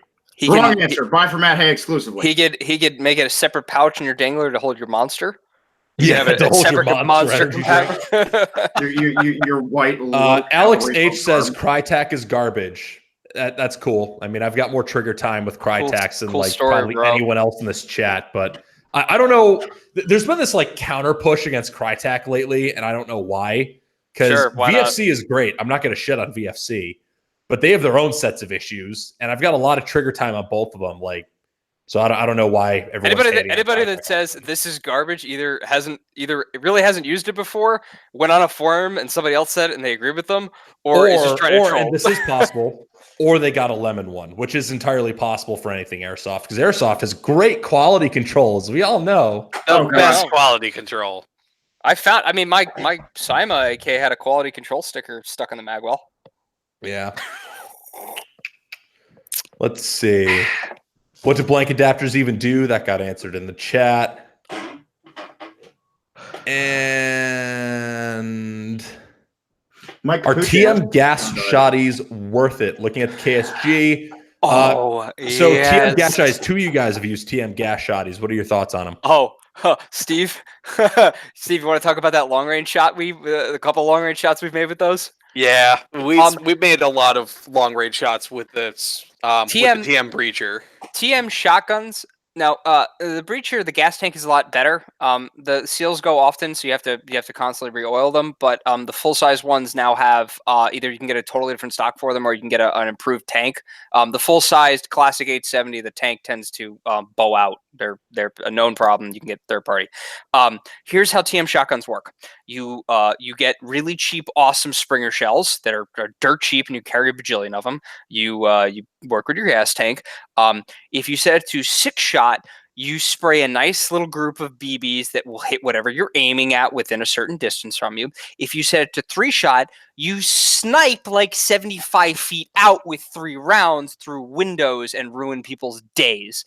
Wrong answer. Buy from Matt Hay exclusively. He could make it a separate pouch in your dangler to hold your monster. Yeah, to hold separate your monster your white. Alex H says Crytek is garbage. That's cool. I mean, I've got more trigger time with Crytek than like probably anyone else in this chat, but I don't know. There's been this like counter push against Crytek lately, and I don't know why. Because VFC is great. I'm not going to shit on VFC, but they have their own sets of issues, and I've got a lot of trigger time on both of them. Like, so I don't know why anybody that says this is garbage either really hasn't used it before, went on a forum and somebody else said it and they agree with them, or is just trying to troll. And this is possible, or they got a lemon one, which is entirely possible for anything Airsoft, because Airsoft has great quality controls. We all know the best quality control. My Sima AK had a quality control sticker stuck in the magwell. Yeah. Let's see. What do blank adapters even do? That got answered in the chat. And are TM gas shotties worth it? Looking at the KSG. So TM gas shotties, two of you guys have used TM gas shotties. What are your thoughts on them? Steve, you want to talk about that long range shot? A couple long range shots we've made with those. Yeah, we've made a lot of long range shots with this with the TM breacher. TM shotguns. Now, the breacher, the gas tank is a lot better. The seals go often, so you have to constantly re-oil them. But the full size ones now have either you can get a totally different stock for them, or you can get an improved tank. The full sized classic 870, the tank tends to bow out. They're a known problem. You can get third party. Here's how TM shotguns work. You get really cheap, awesome Springer shells that are dirt cheap, and you carry a bajillion of them. You work with your gas tank. If you set it to 6-shot, you spray a nice little group of BBs that will hit whatever you're aiming at within a certain distance from you. If you set it to 3-shot, you snipe like 75 feet out with 3 rounds through windows and ruin people's days.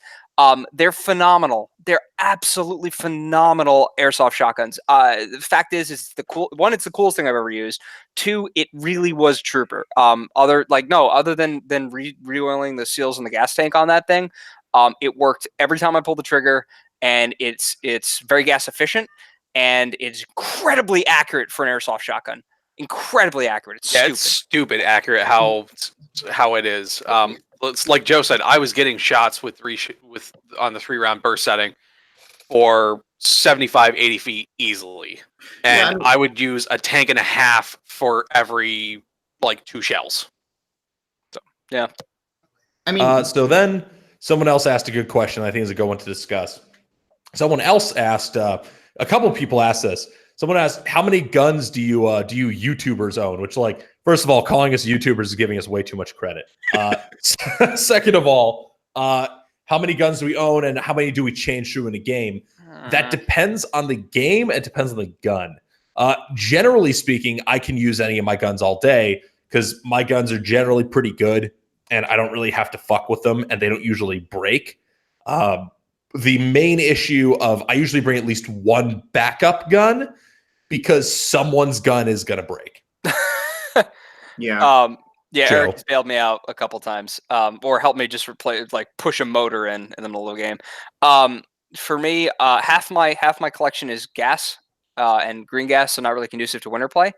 They're phenomenal. They're absolutely phenomenal airsoft shotguns. The fact is it's the it's the coolest thing I've ever used. 2, it really was trooper. Other than re-oiling the seals in the gas tank on that thing, it worked every time I pulled the trigger, and it's very gas efficient, and it's incredibly accurate for an airsoft shotgun. Incredibly accurate. It's stupid accurate how it is. It's like Joe said, I was getting shots with on the 3-round burst setting for 75, 80 feet easily, and I would use a tank and a half for every 2 shells. So yeah, I mean, so then someone else asked a good question. I think is a good one to discuss. Someone else asked. A couple of people asked this. Someone asked, "How many guns do you YouTubers own?" Which, first of all, calling us YouTubers is giving us way too much credit. Second of all, how many guns do we own, and how many do we change through in a game? That depends on the game. It depends on the gun. Generally speaking, I can use any of my guns all day because my guns are generally pretty good, and I don't really have to fuck with them, and they don't usually break. The main issue of I usually bring at least one backup gun because someone's gun is going to break. Yeah. Yeah, Joe. Eric bailed me out a couple times, or helped me just push a motor in the middle of the game. For me, half my collection is gas and green gas, so not really conducive to winter play.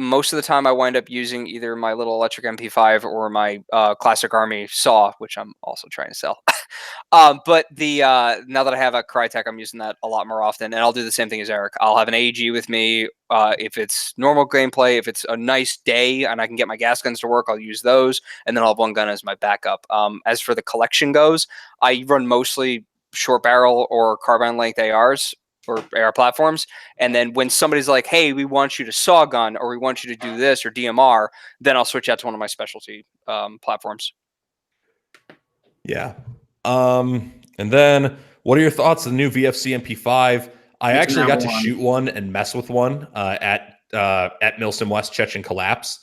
Most of the time, I wind up using either my little electric MP5 or my Classic Army saw, which I'm also trying to sell. But now that I have a Crytek, I'm using that a lot more often, and I'll do the same thing as Eric. I'll have an AEG with me if it's normal gameplay. If it's a nice day and I can get my gas guns to work, I'll use those, and then I'll have one gun as my backup. As for the collection goes, I run mostly short barrel or carbine length ARs or AR platforms, and then when somebody's like, "Hey, we want you to saw gun, or we want you to do this or DMR," then I'll switch out to one of my specialty platforms. Yeah. And then what are your thoughts on the new VFC MP5? I actually got to shoot one and mess with one at Milsom West Chechen Collapse.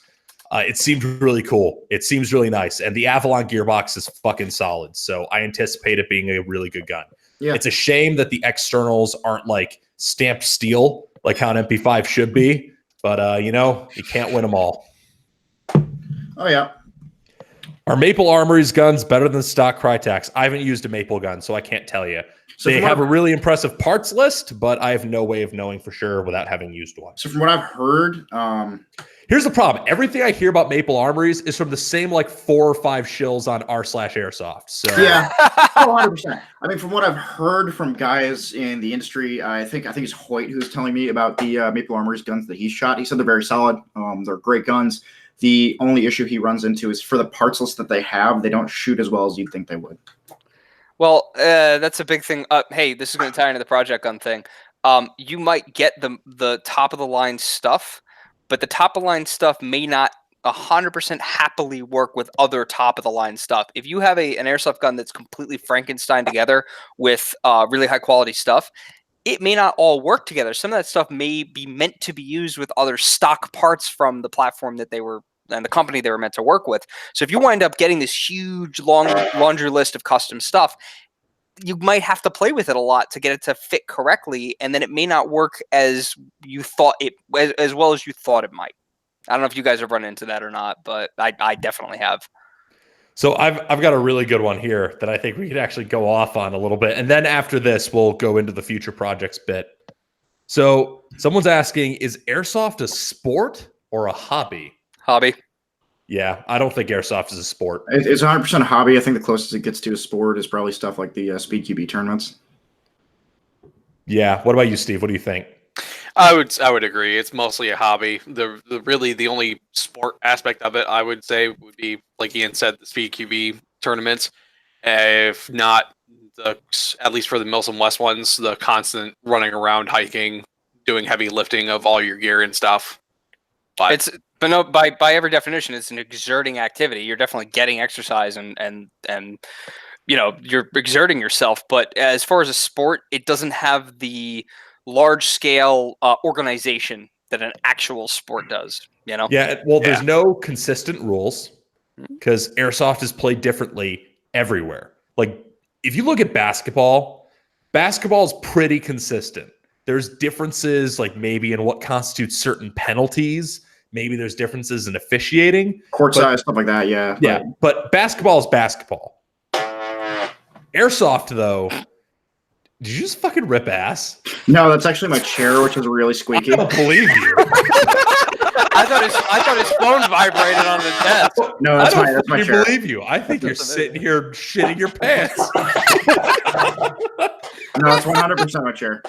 It seemed really cool. It seems really nice. And the Avalon gearbox is fucking solid. So I anticipate it being a really good gun. Yeah. It's a shame that the externals aren't stamped steel like how an MP5 should be. But, you can't win them all. Oh, yeah. Are Maple Armory's guns better than stock Crytek's? I haven't used a Maple gun, so I can't tell you. So they have a really impressive parts list, but I have no way of knowing for sure without having used one. So from what I've heard, here's the problem. Everything I hear about Maple Armories is from the same 4 or 5 shills on r/airsoft. So yeah, 100%. I mean, from what I've heard from guys in the industry, I think it's Hoyt who's telling me about the Maple Armory's guns that he's shot. He said they're very solid. They're great guns. The only issue he runs into is for the parts list that they have, they don't shoot as well as you'd think they would. Well, that's a big thing. Hey, this is going to tie into the project gun thing. You might get the top of the line stuff, but the top of the line stuff may not 100% happily work with other top of the line stuff. If you have an airsoft gun that's completely Frankenstein together with really high quality stuff, it may not all work together. Some of that stuff may be meant to be used with other stock parts from the platform that they were and the company they were meant to work with. So if you wind up getting this huge long laundry list of custom stuff, you might have to play with it a lot to get it to fit correctly, and then it may not work as you thought it as well as you thought it might. I don't know if you guys have run into that or not, but I definitely have. So I've got a really good one here that I think we could actually go off on a little bit. And then after this, we'll go into the future projects bit. So someone's asking, is airsoft a sport or a hobby? Hobby. Yeah, I don't think airsoft is a sport. It's 100% a hobby. I think the closest it gets to a sport is probably stuff like the Speed QB tournaments. Yeah. What about you, Steve? What do you think? I would agree. It's mostly a hobby. The only sport aspect of it, I would say, would be, like Ian said, the Speed QB tournaments. If not, at least for the Milsom West ones, the constant running around, hiking, doing heavy lifting of all your gear and stuff. But no, by every definition, it's an exerting activity. You're definitely getting exercise and you're exerting yourself. But as far as a sport, it doesn't have the large scale organization that an actual sport does. Yeah. Well, there's no consistent rules because airsoft is played differently everywhere. Like if you look at basketball is pretty consistent. There's differences like maybe in what constitutes certain penalties. Maybe there's differences in officiating. Court size, stuff like that, yeah. Yeah, but basketball is basketball. Airsoft, though, did you just fucking rip ass? No, that's actually my chair, which is really squeaky. I don't believe you. I thought his phone vibrated on the desk. No, that's my chair. I don't believe you. I think you're sitting here shitting your pants. No, it's 100% my chair.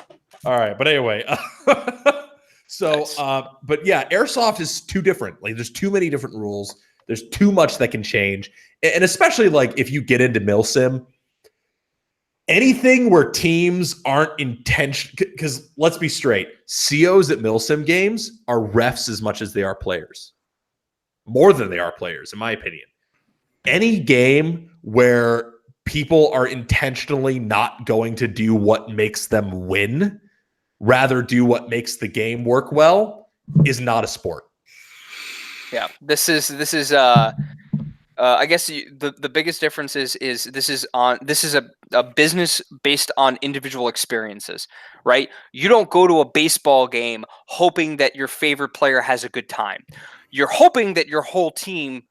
All right, but anyway. But yeah, Airsoft is too different. Like, there's too many different rules. There's too much that can change. And especially, like, if you get into Milsim, anything where teams aren't intentional, because let's be straight, COs at Milsim games are refs as much as they are players. More than they are players, in my opinion. Any game where people are intentionally not going to do what makes them win, rather do what makes the game work well, is not a sport. Yeah, this is I guess the biggest difference is this is a business based on individual experiences, right? You don't go to a baseball game hoping that your favorite player has a good time. You're hoping that your whole team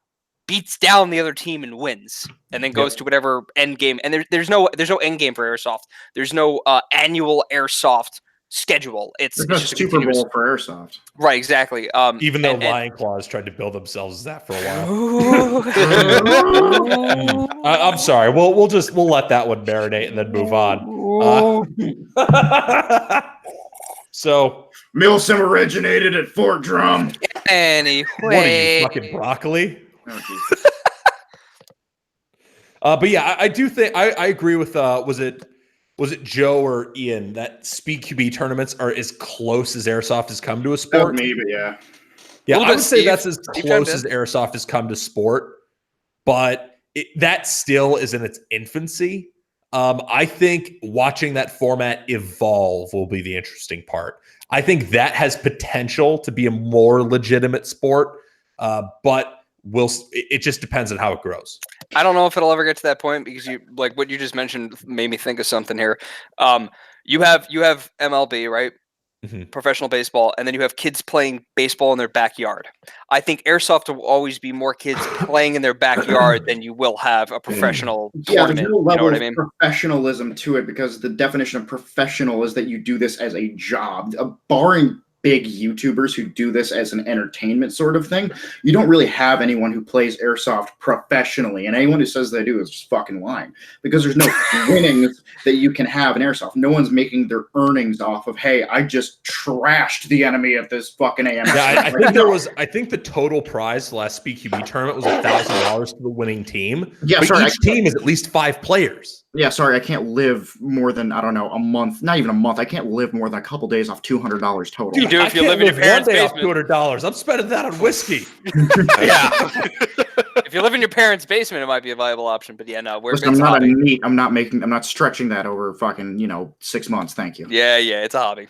beats down the other team and wins, and then goes to whatever end game. And there's no end game for Airsoft. There's no annual Airsoft schedule. It's just a Super Bowl for Airsoft. Right, exactly. Even though Lion Claws tried to build themselves as that for a while. I'm sorry. We'll let that one marinate and then move on. So Milsim originated at Fort Drum. Anyway, what are you, fucking broccoli? But yeah, I do think I agree with was it Joe or Ian that Speed QB tournaments are as close as Airsoft has come to a sport? Me, but yeah. Yeah, I would say that's as close as Airsoft has come to sport, but that still is in its infancy. I think watching that format evolve will be the interesting part. I think that has potential to be a more legitimate sport, but it just depends on how it grows. I don't know if it'll ever get to that point, because you, like what you just mentioned, made me think of something here. You have MLB, right? Mm-hmm. Professional baseball, and then you have kids playing baseball in their backyard. I think Airsoft will always be more kids playing in their backyard than you will have a professional tournament. There's no level of professionalism to it, because the definition of professional is that you do this as a job. Barring big YouTubers who do this as an entertainment sort of thing, you don't really have anyone who plays Airsoft professionally, and anyone who says they do is just fucking lying, because there's no winnings that you can have in Airsoft. No one's making their earnings off of, hey, I just trashed the enemy at this fucking AMS. Yeah, I think the total prize the last SpeedQB tournament was $1,000 to the winning team. Yeah, but each team is at least 5 players. Yeah, sorry, I can't live more than, I don't know, a month. Not even a month. I can't live more than a couple days off $200 total. Dude, if you live in your parents' basement, $200. I'm spending that on whiskey. Yeah. If you live in your parents' basement, it might be a viable option. But yeah, no, Listen, I'm not a NEET. I'm not stretching that over fucking 6 months. Thank you. Yeah, it's a hobby.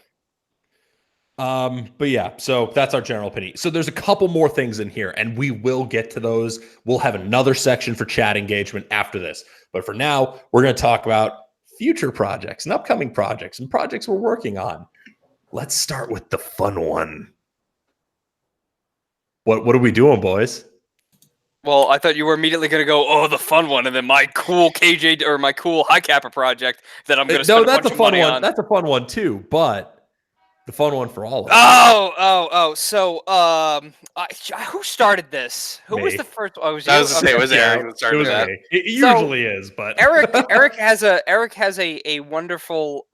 But yeah, so that's our general opinion. So there's a couple more things in here, and we will get to those. We'll have another section for chat engagement after this. But for now, we're going to talk about future projects and upcoming projects and projects we're working on. Let's start with the fun one. What are we doing, boys? Well, I thought you were immediately going to go, oh, the fun one, and then my cool KJ or my cool High Kappa project that I'm going to spend a bunch of money on. That's a fun one too, but the fun one for all of us. So, who started this? Who was the first? Oh, it was Eric that started that. It usually is, but Eric has a wonderful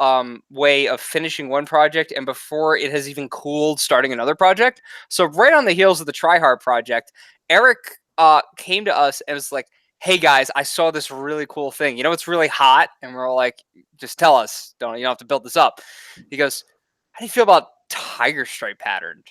way of finishing one project, and before it has even cooled, starting another project. So right on the heels of the Try Hard project, Eric came to us and was like, hey guys, I saw this really cool thing. It's really hot, and we're all like, just tell us. You don't have to build this up. He goes, how do you feel about tiger stripe pattern?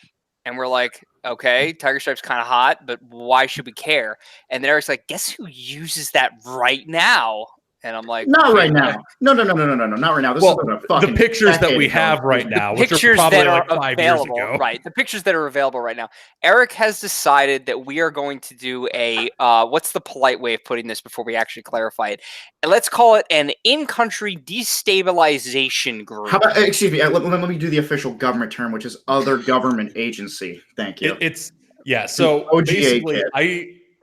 And we're like, okay, tiger stripe's kind of hot, but why should we care? And then Eric's like, guess who uses that right now? And I'm like, not right now. No, not right now. This is about a fucking the pictures that we have right now, which are probably like 5 years ago. Right, the pictures that are available right now. Eric has decided that we are going to do a what's the polite way of putting this before we actually clarify it? And let's call it an in-country destabilization group. How about, excuse me, let me do the official government term, which is other government agency. Thank you. So basically,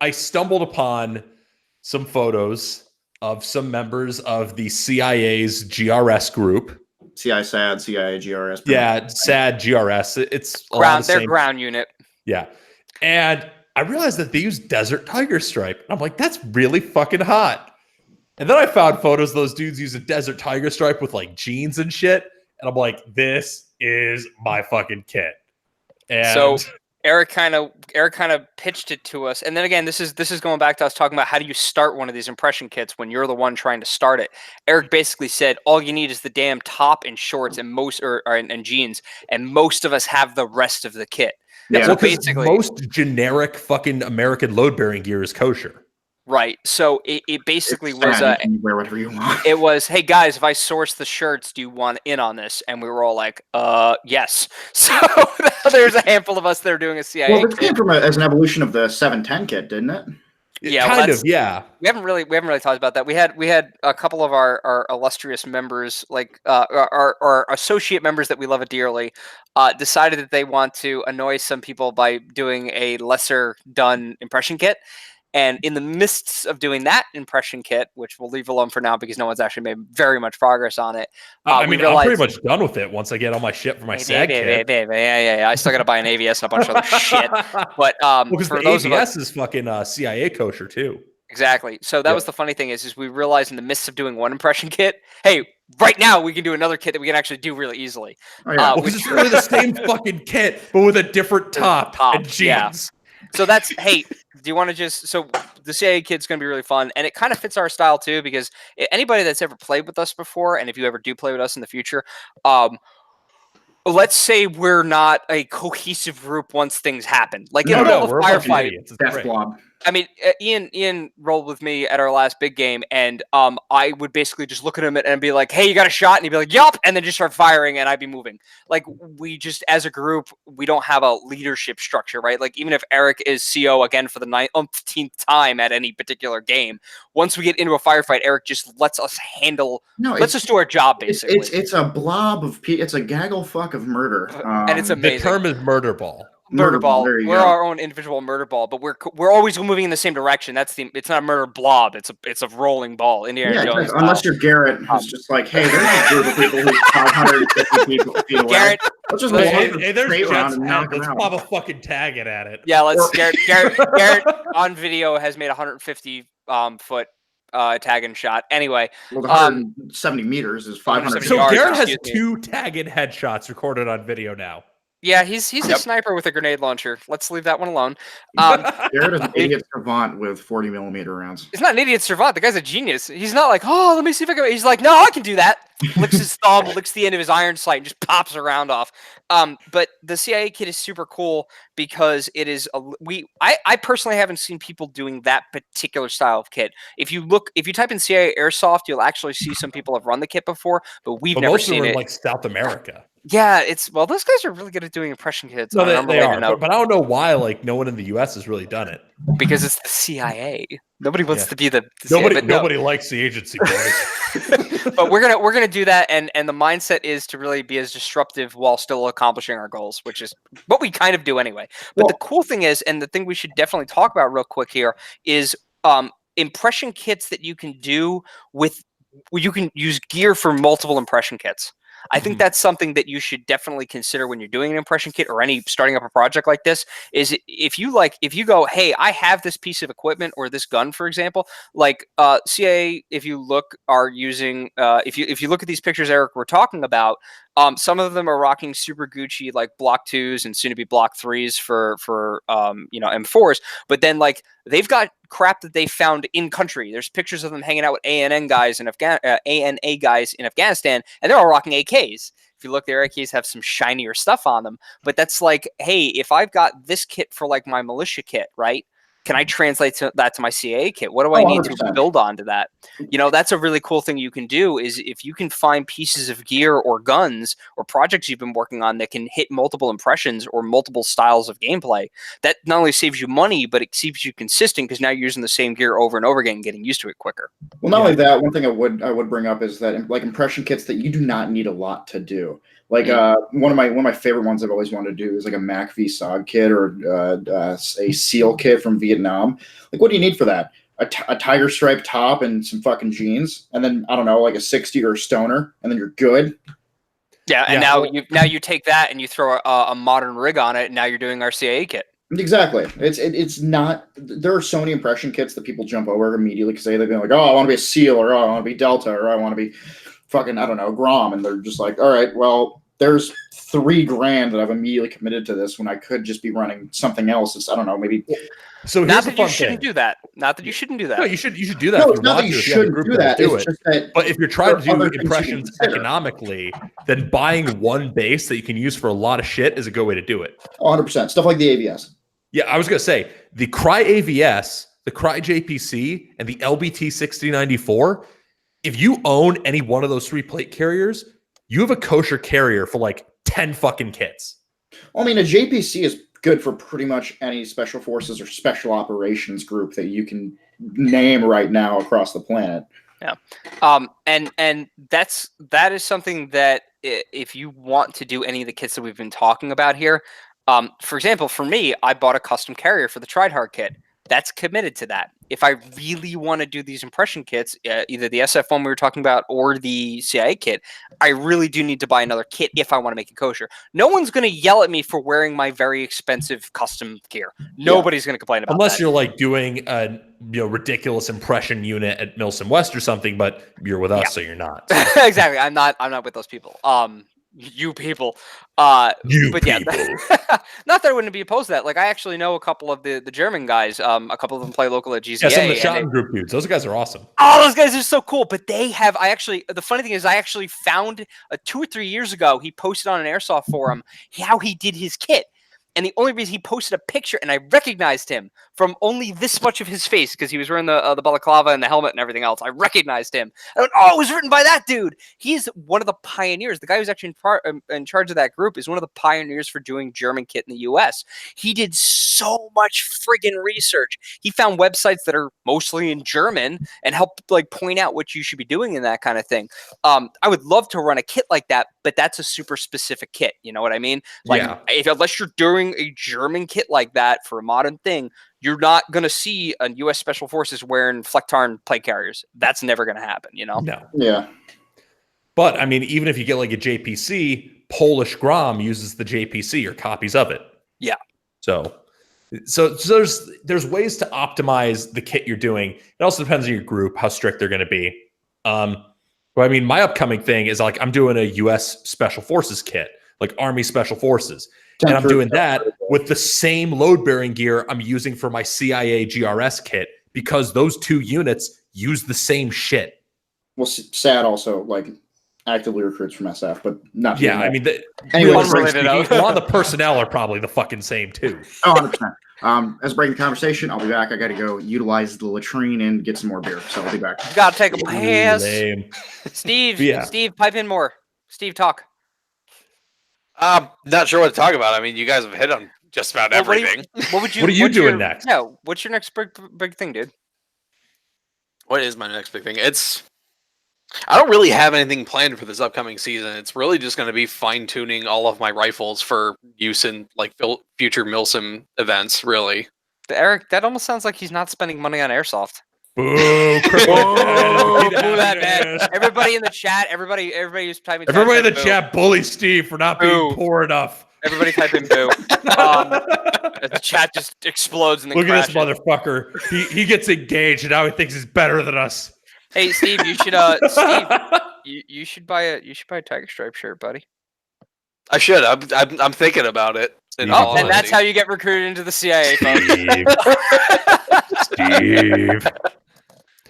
I stumbled upon some photos of some members of the CIA's GRS group. CIA, GRS. Yeah, SAD, GRS. It's their ground unit. Yeah. And I realized that they use Desert Tiger Stripe. I'm like, that's really fucking hot. And then I found photos of those dudes using Desert Tiger Stripe with like jeans and shit. And I'm like, this is my fucking kit. And so Eric kind of pitched it to us, and then again, this is going back to us talking about how do you start one of these impression kits when you're the one trying to start it. Eric basically said all you need is the damn top and shorts and and jeans, and most of us have the rest of the kit. Yeah, so basically most generic fucking American load bearing gear is kosher. Right. So it basically was you can wear whatever you want. It was, hey guys, if I source the shirts, do you want in on this? And we were all like, yes. So there's a handful of us that are doing a CIA. Well, this came from as an evolution of the 710 kit, didn't it? Yeah, kind of. Yeah. We haven't really talked about that. We had a couple of our illustrious members, like our associate members that we love dearly, decided that they want to annoy some people by doing a lesser done impression kit. And in the midst of doing that impression kit, which we'll leave alone for now because no one's actually made very much progress on it. I'm pretty much done with it once I get all my shit for my SAG kit. Yeah. I still got to buy an AVS and a bunch of other shit. But because for the those AVS of us, is fucking CIA kosher too. Exactly. So that was the funny thing is we realized in the midst of doing one impression kit, hey, right now we can do another kit that we can actually do really easily. Oh, yeah. Because it's really the same fucking kit, but with a different top and jeans. Yeah. So that's, hey, do you want to so the CIA kit's going to be really fun, and it kind of fits our style too, because anybody that's ever played with us before, and if you ever do play with us in the future, let's say we're not a cohesive group once things happen. Like in the middle of a firefight. Death blob. I mean, Ian rolled with me at our last big game, and I would basically just look at him and be like, "Hey, you got a shot?" And he'd be like, "Yup," and then just start firing, and I'd be moving. Like we just, as a group, we don't have a leadership structure, right? Like even if Eric is CO again for the 9th time at any particular game, once we get into a firefight, Eric just lets us handle. Let's just do our job, basically. It's a blob of it's a gaggle fuck of murder, and it's amazing. The term is murder ball. Murder ball. We're our own individual murder ball, but we're always moving in the same direction. It's not a murder blob. It's a rolling ball. Indiana Jones. Unless you're Garrett, who's just like, hey, there's a group of people who's 550 feet away. Garrett, let's just let's pop a fucking tag it at it. Yeah, let's. Garrett on video has made 150 foot tag and shot. Anyway, 170 meters is 500. So Garrett has 2 tag and headshots recorded on video now. Yeah, he's a sniper with a grenade launcher. Let's leave that one alone. Garrett is an idiot savant with 40 millimeter rounds. He's not an idiot savant. The guy's a genius. He's not like, oh, let me see if I can. He's like, no, I can do that. Licks his thumb, licks the end of his iron sight, and just pops a round off. But the CIA kit is super cool because it is I personally haven't seen people doing that particular style of kit. If you type in CIA airsoft, you'll actually see some people have run the kit before, but we've never seen it. Like South America. Yeah, those guys are really good at doing impression kits. No, they are, but I don't know why. Like, no one in the U.S. has really done it because it's the CIA. Nobody wants to be the nobody likes the agency, boys. But we're gonna do that, and the mindset is to really be as disruptive while still accomplishing our goals, which is what we kind of do anyway. But the cool thing is, and the thing we should definitely talk about real quick here is impression kits that you can do you can use gear for multiple impression kits. I think that's something that you should definitely consider when you're doing an impression kit or starting up a project like this. Is if you go, hey, I have this piece of equipment or this gun, for example, like CIA, if you look are using, if you look at these pictures, Eric, we're talking about, some of them are rocking super Gucci like Block 2s and soon to be Block 3s for M4s, but then like they've got crap that they found in country. There's pictures of them hanging out with ANA guys in Afghanistan, and they're all rocking AKs. If you look, their AKs have some shinier stuff on them, but that's like, hey, if I've got this kit for like my militia kit, right? can I translate that to my CAA kit? What do I need 100%. to build onto that? That's a really cool thing you can do is if you can find pieces of gear or guns or projects you've been working on that can hit multiple impressions or multiple styles of gameplay, that not only saves you money, but it keeps you consistent because now you're using the same gear over and over again and getting used to it quicker. Well, not only that, one thing I would bring up is that like impression kits that you do not need a lot to do. Like one of my favorite ones I've always wanted to do is like a MACV SOG kit or a SEAL kit from Vietnam. Like, what do you need for that? A tiger stripe top and some fucking jeans, and then I don't know, like a 60 or a stoner, and then you're good. Yeah, and now you take that and you throw a modern rig on it, and now you're doing our CAA kit. Exactly. It's not. There are so many impression kits that people jump over immediately because they've been like, oh, I want to be a SEAL, or oh, I want to be Delta, or I want to be fucking, I don't know, Grom, and they're just like, all right, well, there's $3,000 that I've immediately committed to this when I could just be running something else. It's, I don't know, maybe. So not that you shouldn't do that. Not that you shouldn't do that. No, you should do that. No, if it's not that you shouldn't do that. It's just that. But if you're trying to do impressions economically, then buying one base that you can use for a lot of shit is a good way to do it. 100%. Stuff like the AVS. Yeah, I was gonna say the Cry AVS, the Cry JPC, and the LBT 6094. If you own any one of those 3 plate carriers, you have a kosher carrier for like 10 fucking kits. Well, I mean, a JPC is good for pretty much any special forces or special operations group that you can name right now across the planet. Yeah. And that is something that if you want to do any of the kits that we've been talking about here, for example, for me, I bought a custom carrier for the Tridhard kit. That's committed to that. If I really want to do these impression kits, either the SF one we were talking about or the CIA kit, I really do need to buy another kit if I want to make it kosher. No one's going to yell at me for wearing my very expensive custom gear. Nobody's going to complain about unless that. You're like doing a ridiculous impression unit at Milsom West or something, but you're with us, so you're not. Exactly. I'm not with those people. You people. But people. Yeah, not that I wouldn't be opposed to that. Like, I actually know a couple of the German guys. A couple of them play local at GZA. Yeah, some of the Schotten group dudes. Those guys are awesome. Oh, those guys are so cool. But they have. The funny thing is, I actually found 2 or 3 years ago. He posted on an airsoft forum how he did his kit. And the only reason he posted a picture, and I recognized him from only this much of his face because he was wearing the balaclava and the helmet and everything else. I recognized him. I went, oh, it was written by that dude. He's one of the pioneers. The guy who's actually in charge of that group is one of the pioneers for doing German kit in the U.S. He did so much friggin' research. He found websites that are mostly in German and helped like point out what you should be doing in that kind of thing. I would love to run a kit like that, but that's a super specific kit. You know what I mean? Like, unless you're doing a German kit like that for a modern thing, you're not going to see a U.S. Special Forces wearing Flecktarn plate carriers. That's never going to happen, you know? No. Yeah. But, I mean, even if you get like a JPC, Polish Grom uses the JPC or copies of it. Yeah. So there's ways to optimize the kit you're doing. It also depends on your group, how strict they're going to be. But, I mean, my upcoming thing is like I'm doing a U.S. Special Forces kit, like Army Special Forces. And I'm doing that with the same load-bearing gear I'm using for my CIA GRS kit because those 2 units use the same shit. Well, SAD also like actively recruits from SF, but not. Yeah, I mean, anyway, a lot of the personnel are probably the fucking same too. 100%. As breaking the conversation, I'll be back. I got to go utilize the latrine and get some more beer, so I'll be back. You gotta take a pass. Steve, pipe in more. Steve, talk. Not sure what to talk about. I mean, you guys have hit on just about everything. What are you doing next? No, what's your next big thing, dude? What is my next big thing? I don't really have anything planned for this upcoming season. It's really just going to be fine-tuning all of my rifles for use in like future Milsim events, really. Eric, that almost sounds like he's not spending money on airsoft. Boo! Boo that man! Everybody in the chat, everybody who's typing. Everybody in the chat, bully Steve for not being poor enough. Everybody type in boo. The chat just explodes and then look crashes. At this motherfucker. He gets engaged and now he thinks he's better than us. Hey Steve, you should buy a Tiger Stripe shirt, buddy. I should. I'm thinking about it. And that's how you get recruited into the CIA, folks. Steve.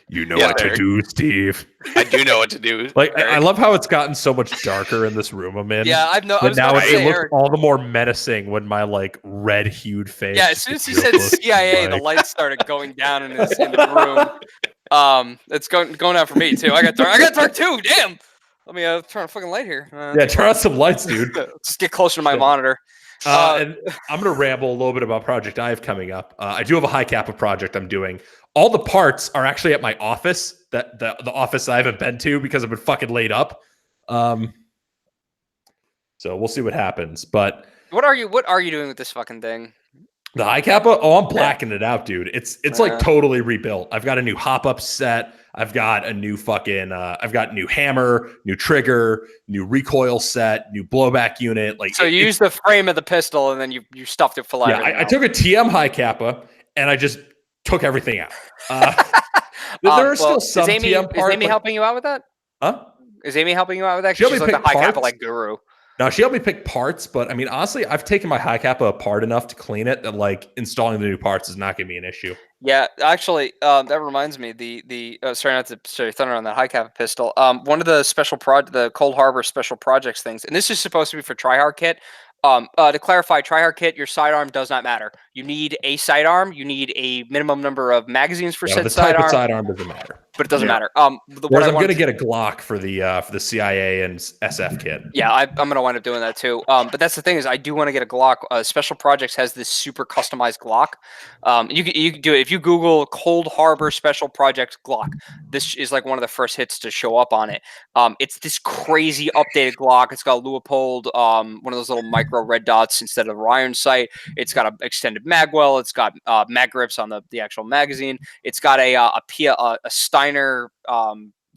You know what to do, Steve. I do know what to do. Like, I love how it's gotten so much darker in this room I'm in. Yeah, I've no. But now it looks all the more menacing when my like red-hued face. Yeah, as soon as he said CIA, the lights started going down in the room. It's going out for me too. I got dark too. Damn. Let me turn a fucking light here. Turn on some lights, dude. Just get closer to my monitor. And I'm going to ramble a little bit about Project I have coming up. I do have a high kappa project I'm doing. All the parts are actually at my office, the office I haven't been to because I've been fucking laid up. So we'll see what happens. But what are you doing with this fucking thing? The high kappa? Oh, I'm blacking it out, dude. It's like totally rebuilt. I've got a new hop-up set. I've got a new fucking I've got new hammer, new trigger, new recoil set, new blowback unit. Like, so you used the frame of the pistol and then you stuffed it full of everything. I took a TM high kappa and I just took everything out. There are still some TM parts. Is Amy helping you out with that? Huh? Is Amy helping you out with that? She's like the high kappa like guru. No, she helped me pick parts, but I mean, honestly, I've taken my high kappa apart enough to clean it that like installing the new parts is not going to be an issue. Yeah, actually, that reminds me. Sorry not to start thunder on that high kappa pistol. One of the the Cold Harbor special projects things, and this is supposed to be for tryhard kit. To clarify, tryhard kit, your sidearm does not matter. You need a sidearm. You need a minimum number of magazines for said sidearm. The sidearm doesn't matter. But it doesn't matter. I'm going to get a Glock for the CIA and SF kit. Yeah, I'm going to wind up doing that too. But that's the thing is I do want to get a Glock. Special Projects has this super customized Glock. You can do it if you Google Cold Harbor Special Projects Glock. This is like one of the first hits to show up on it. It's this crazy updated Glock. It's got Leupold, one of those little micro red dots instead of iron sight. It's got an extended magwell. It's got mag grips on the actual magazine. It's got a Steiner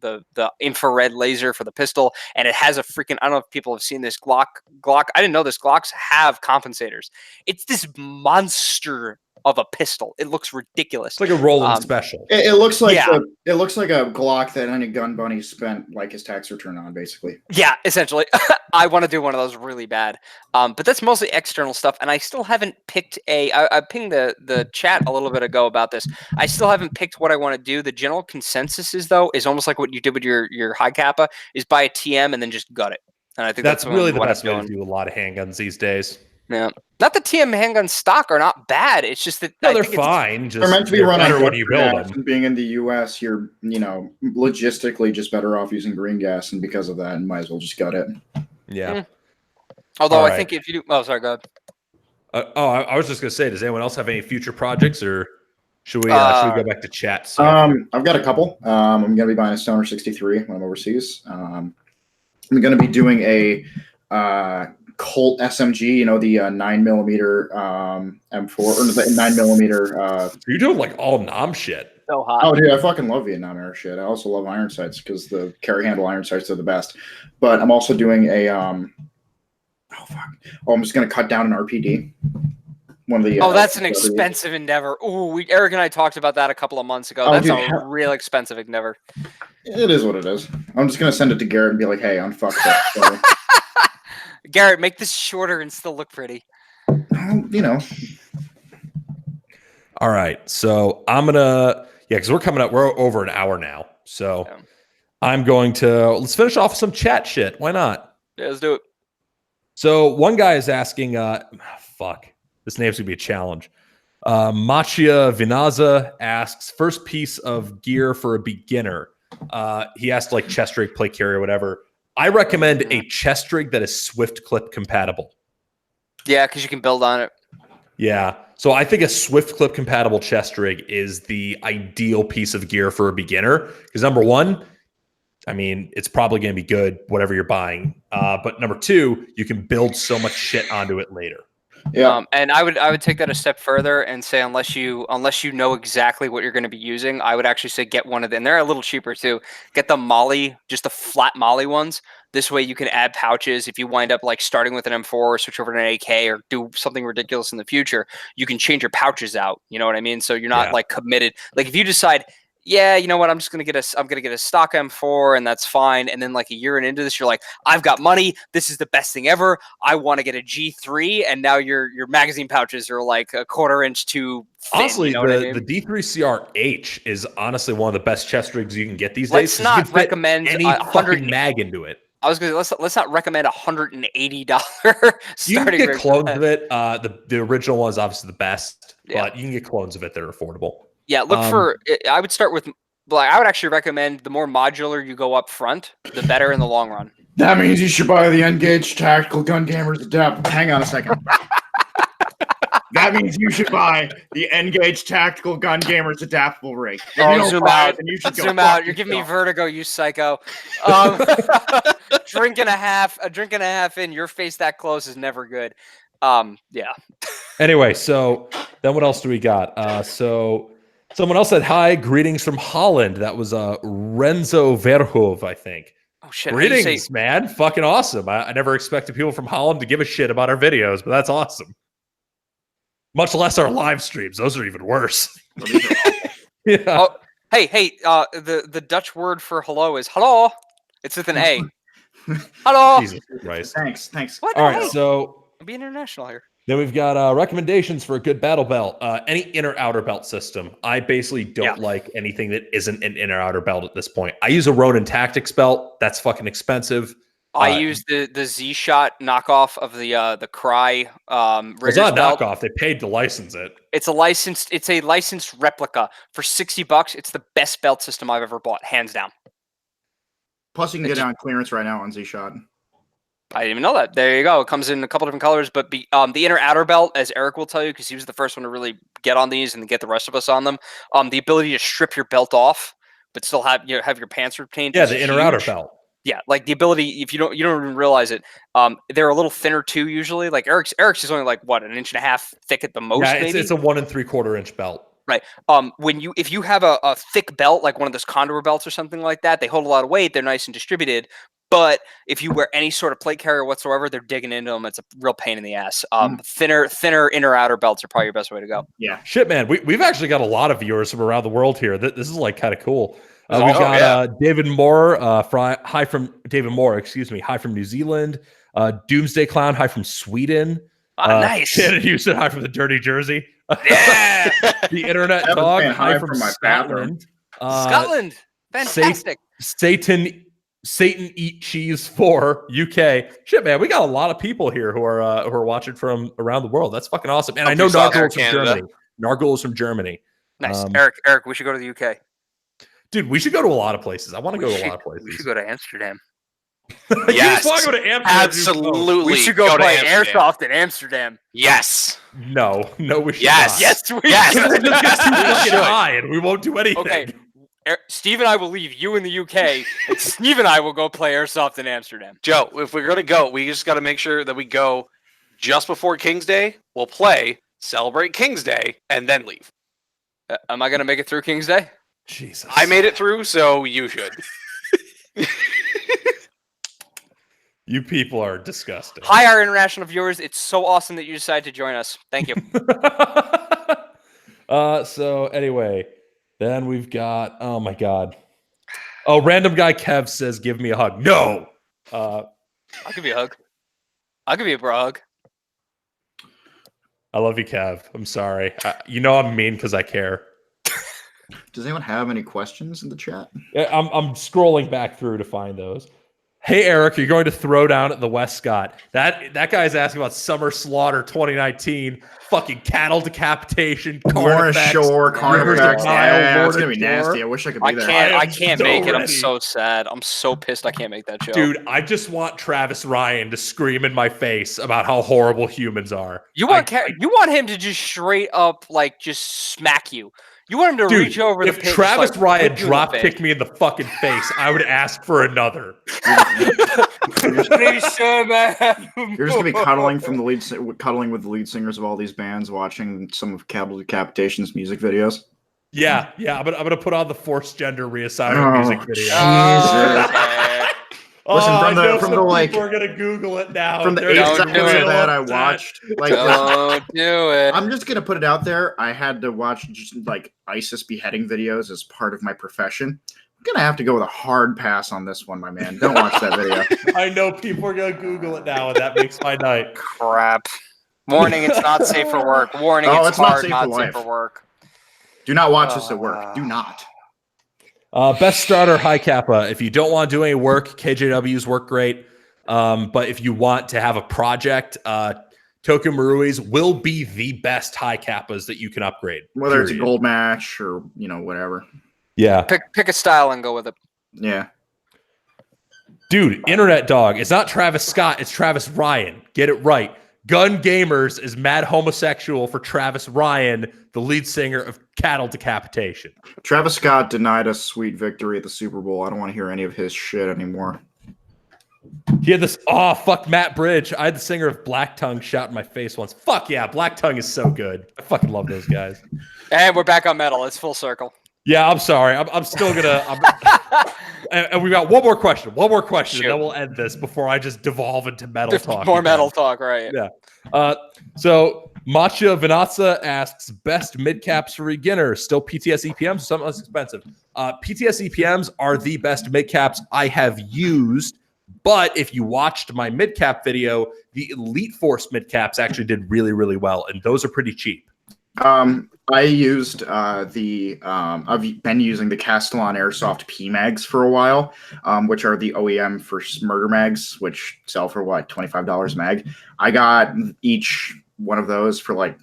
the infrared laser for the pistol, and it has a freaking, I don't know if people have seen this Glock. I didn't know this Glocks have compensators. It's this monster of a pistol. It looks ridiculous. It's like a Roland special. It looks like it looks like a Glock that any gun bunny spent like his tax return on, basically. Yeah, essentially. I want to do one of those really bad. But that's mostly external stuff, and I still haven't picked I pinged the chat a little bit ago about this. I still haven't picked what I want to do. The general consensus is almost like what you did with your high kappa, is buy a TM and then just gut it. And I think that's really the best way to do a lot of handguns these days. Yeah, not the TM handgun stock are not bad. It's just that they're fine. They're meant to be run on when you build them. Being in the U.S., you're logistically just better off using green gas, and because of that, you might as well just gut it. Yeah. Although I think if you do, sorry, go ahead. I was just gonna say, does anyone else have any future projects, or should we go back to chat? I've got a couple. I'm gonna be buying a Stoner 63 when I'm overseas. I'm gonna be doing a Colt SMG, the 9mm M4 or the 9mm. You're doing like all nom shit. So hot. Oh, dude, I fucking love Vietnam era shit. I also love iron sights because the carry handle iron sights are the best. But I'm also doing a I'm just gonna cut down an RPD. One of the that's an expensive endeavor. Ooh, Eric and I talked about that a couple of months ago. That's a real expensive endeavor. It is what it is. I'm just gonna send it to Garrett and be like, "Hey, unfuck that." Garrett, make this shorter and still look pretty. All right, so I'm gonna because we're over an hour now. So I'm going to let's finish off with some chat shit. Why not? Yeah, let's do it. So one guy is asking, this name's gonna be a challenge. Machia Vinaza asks, first piece of gear for a beginner. He asked like chest rig, plate carrier, whatever. I recommend a chest rig that is Swift Clip compatible. Yeah, because you can build on it. Yeah. So I think a Swift Clip compatible chest rig is the ideal piece of gear for a beginner. Because number one, I mean, it's probably going to be good, whatever you're buying. But number two, you can build so much shit onto it later. Yeah. And I would take that a step further and say unless you know exactly what you're going to be using, I would actually say get one of them. And they're a little cheaper too. Get the Molly, just the flat Molly ones. This way you can add pouches. If you wind up like starting with an M4 or switch over to an AK or do something ridiculous in the future, you can change your pouches out. You know what I mean? So you're not like committed. Like if you decide yeah, you know what? I'm gonna get a stock M4, and that's fine. And then like a year into this, you're like, I've got money. This is the best thing ever. I want to get a G3, and now your magazine pouches are like a 1/4 inch too thin. Honestly, you know what I mean? the D3CR-H is honestly one of the best chest rigs you can get these Let's days. not recommend any fucking mag into it. I was gonna let's not recommend $180 starting. You can get clones of it. The original one is obviously the best, but you can get clones of it that are affordable. Yeah, look for. I would start with. Like, I would actually recommend the more modular you go up front, the better in the long run. That means you should buy the N-Gage Tactical Gun Gamers Adapt. Hang on a second. That means you should buy the N-Gage Tactical Gun Gamers Adaptable rig. Zoom out. Zoom out. You're giving me vertigo, you psycho. Drink and a half in, your face that close is never good. Yeah. Anyway, so then what else do we got? So someone else said, hi, greetings from Holland. That was Renzo Verhoeven, I think. Oh, shit. Greetings, man. Fucking awesome. I never expected people from Holland to give a shit about our videos, but that's awesome. Much less our live streams. Those are even worse. Yeah. Oh, hey, the Dutch word for hello is hello. It's with an A. Hello. Jesus Christ. Thanks. What? All right, so I'm being international here. Then we've got recommendations for a good battle belt. Any inner outer belt system. I basically don't like anything that isn't an inner outer belt at this point. I use a Ronin Tactics belt. That's fucking expensive. I use the Z-Shot knockoff of the Cry It's not a knockoff. They paid to license it. It's a licensed replica for $60. It's the best belt system I've ever bought, hands down. Plus, you can get it on clearance right now on Z-Shot. I didn't even know that. There you go. It comes in a couple different colors, but the inner outer belt, as Eric will tell you, because he was the first one to really get on these and get the rest of us on them. The ability to strip your belt off, but still have your pants retained. Yeah, the inner outer belt. Yeah, like the ability, if you don't even realize it, they're a little thinner too usually. Like Eric's is only like what, 1.5 inches thick at the most. Yeah, maybe? It's a 1 3/4 inch belt. Right. If you have a thick belt, like one of those Condor belts or something like that, they hold a lot of weight. They're nice and distributed. But if you wear any sort of plate carrier whatsoever, they're digging into them. It's a real pain in the ass. Thinner inner outer belts are probably your best way to go. Yeah. Shit, man. We've actually got a lot of viewers from around the world here. This is like kind of cool. We've got David Moore, hi from David Moore, excuse me, hi from New Zealand. Doomsday Clown, hi from Sweden. Nice. Shannon Houston, hi from the Dirty Jersey. Yeah. The Internet Dog, hi from Scotland. Scotland, fantastic. Satan Eat Cheese 4 UK. Shit, man, we got a lot of people here who are watching from around the world. That's fucking awesome. And I know Nargul is from Germany. Nargul is from Germany. Nice, Eric. We should go to the UK. Dude, we should go to a lot of places. I want to go to a lot of places. We should go to Amsterdam. Yes, you just want to go to Amsterdam. Absolutely. We should go play airsoft in Amsterdam. Yes. No, we should. Yes, not. yes. It just gets too fucking high, and we won't do anything. Okay. Steve and I will leave you in the UK, and Steve and I will go play airsoft in Amsterdam. Joe, if we're gonna go, we just got to make sure that we go just before King's Day. We'll play, celebrate King's Day, and then leave. Am I gonna make it through King's Day? Jesus, I made it through, so you should. You people are disgusting. Hi, our international viewers. It's so awesome that you decided to join us. Thank you. So anyway, then we've got, oh my God. Oh, random guy Kev says, give me a hug. No. I'll give you a hug. I'll give you a bro hug. I love you, Kev. I'm sorry. I'm mean because I care. Does anyone have any questions in the chat? I'm scrolling back through to find those. Hey, Eric, you're going to throw down at the Westcott. That guy's asking about Summer Slaughter 2019. Fucking cattle decapitation. Lorna Shore, Carnifex. Yeah, it's going to be nasty. I wish I could be there. I can't make it. I'm so sad. I'm so pissed I can't make that show. Dude, I just want Travis Ryan to scream in my face about how horrible humans are. You want him to just straight up, like, just smack you. You want him to reach over the pit. If Travis Ryan drop kicked me in the fucking face, I would ask for another. You're just gonna be cuddling with the lead singers of all these bands, watching some of Cattle Decapitation's music videos. Yeah. I'm gonna put on the forced gender reassignment music video. Listen, from the like, we're gonna Google it now. From the 8 seconds of that I watched, like, don't do it. I'm just gonna put it out there. I had to watch just like ISIS beheading videos as part of my profession. I'm gonna have to go with a hard pass on this one, my man. Don't watch that video. I know people are gonna Google it now, and that makes my night. Crap. Warning, it's not safe for work. Warning, it's hard, not safe for work. Do not watch this at work. Do not. Best starter, high kappa. If you don't want to do any work, KJWs work great. But if you want to have a project, Toku Marui's will be the best high kappas that you can upgrade. Whether it's a gold match or, whatever. Yeah. Pick a style and go with it. Yeah. Dude, Internet Dog. It's not Travis Scott. It's Travis Ryan. Get it right. Gun Gamers is mad homosexual for Travis Ryan, the lead singer of Cattle Decapitation. Travis Scott denied us sweet victory at the Super Bowl. I don't want to hear any of his shit anymore. He had this, fuck Matt Bridge. I had the singer of Black Tongue shout in my face once. Fuck yeah, Black Tongue is so good. I fucking love those guys. And we're back on metal. It's full circle. Yeah, I'm sorry. I'm still gonna. And we got one more question. Shoot. And then we'll end this before I just devolve into metal talk. More metal talk, right? Yeah. So Macha Venazza asks, best mid caps for beginners. Still PTS EPMs or something less expensive? PTS EPMs are the best mid caps I have used. But if you watched my mid cap video, the Elite Force mid caps actually did really, really well, and those are pretty cheap. I used I've been using the Castellan Airsoft PMags for a while, which are the OEM for murder mags, which sell for what, $25 mag. I got each one of those for like,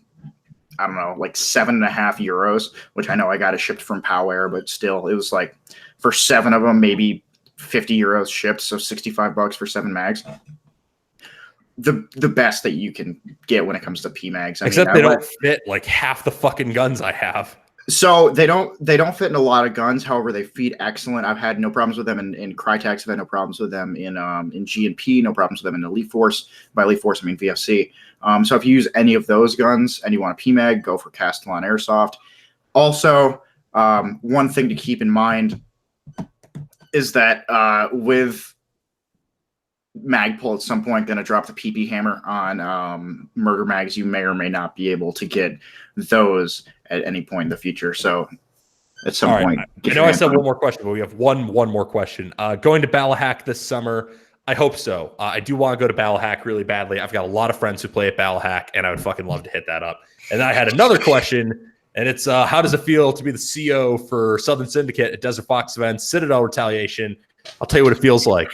I don't know, like €7.50, which I know I got it shipped from PowAir, but still, it was like for 7 of them, maybe €50 shipped, so $65 for 7 mags. The best that you can get when it comes to PMags. Except they don't fit like half the fucking guns I have. So they don't fit in a lot of guns. However, they feed excellent. I've had no problems with them in Crytex. I've had no problems with them in G&P. No problems with them in Elite Force. By Elite Force, I mean VFC. So if you use any of those guns and you want a PMag, go for Castellan Airsoft. Also, one thing to keep in mind is that with Magpul at some point going to drop the PP hammer on murder mags, you may or may not be able to get those at any point in the future. So at some point, I know I said one more question, but we have one more question. Going to Ballahack this summer, I hope so. I do want to go to Ballahack really badly. I've got a lot of friends who play at Ballahack, and I would fucking love to hit that up. And then I had another question, and it's how does it feel to be the CO for Southern Syndicate at Desert Fox events, Citadel Retaliation? I'll tell you what it feels like.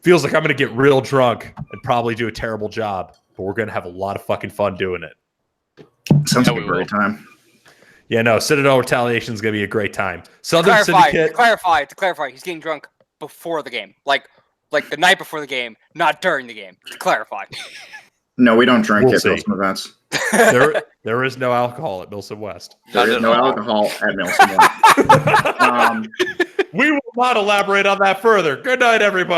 Feels like I'm going to get real drunk and probably do a terrible job, but we're going to have a lot of fucking fun doing it. Sounds like a great time. Yeah, no, Citadel Retaliation is going to be a great time. Southern Syndicate. To clarify, he's getting drunk before the game, like the night before the game, not during the game. To clarify. No, we don't drink at Milson events. There is no alcohol at Milson West. There is no alcohol at Milson West. We will not elaborate on that further. Good night, everybody.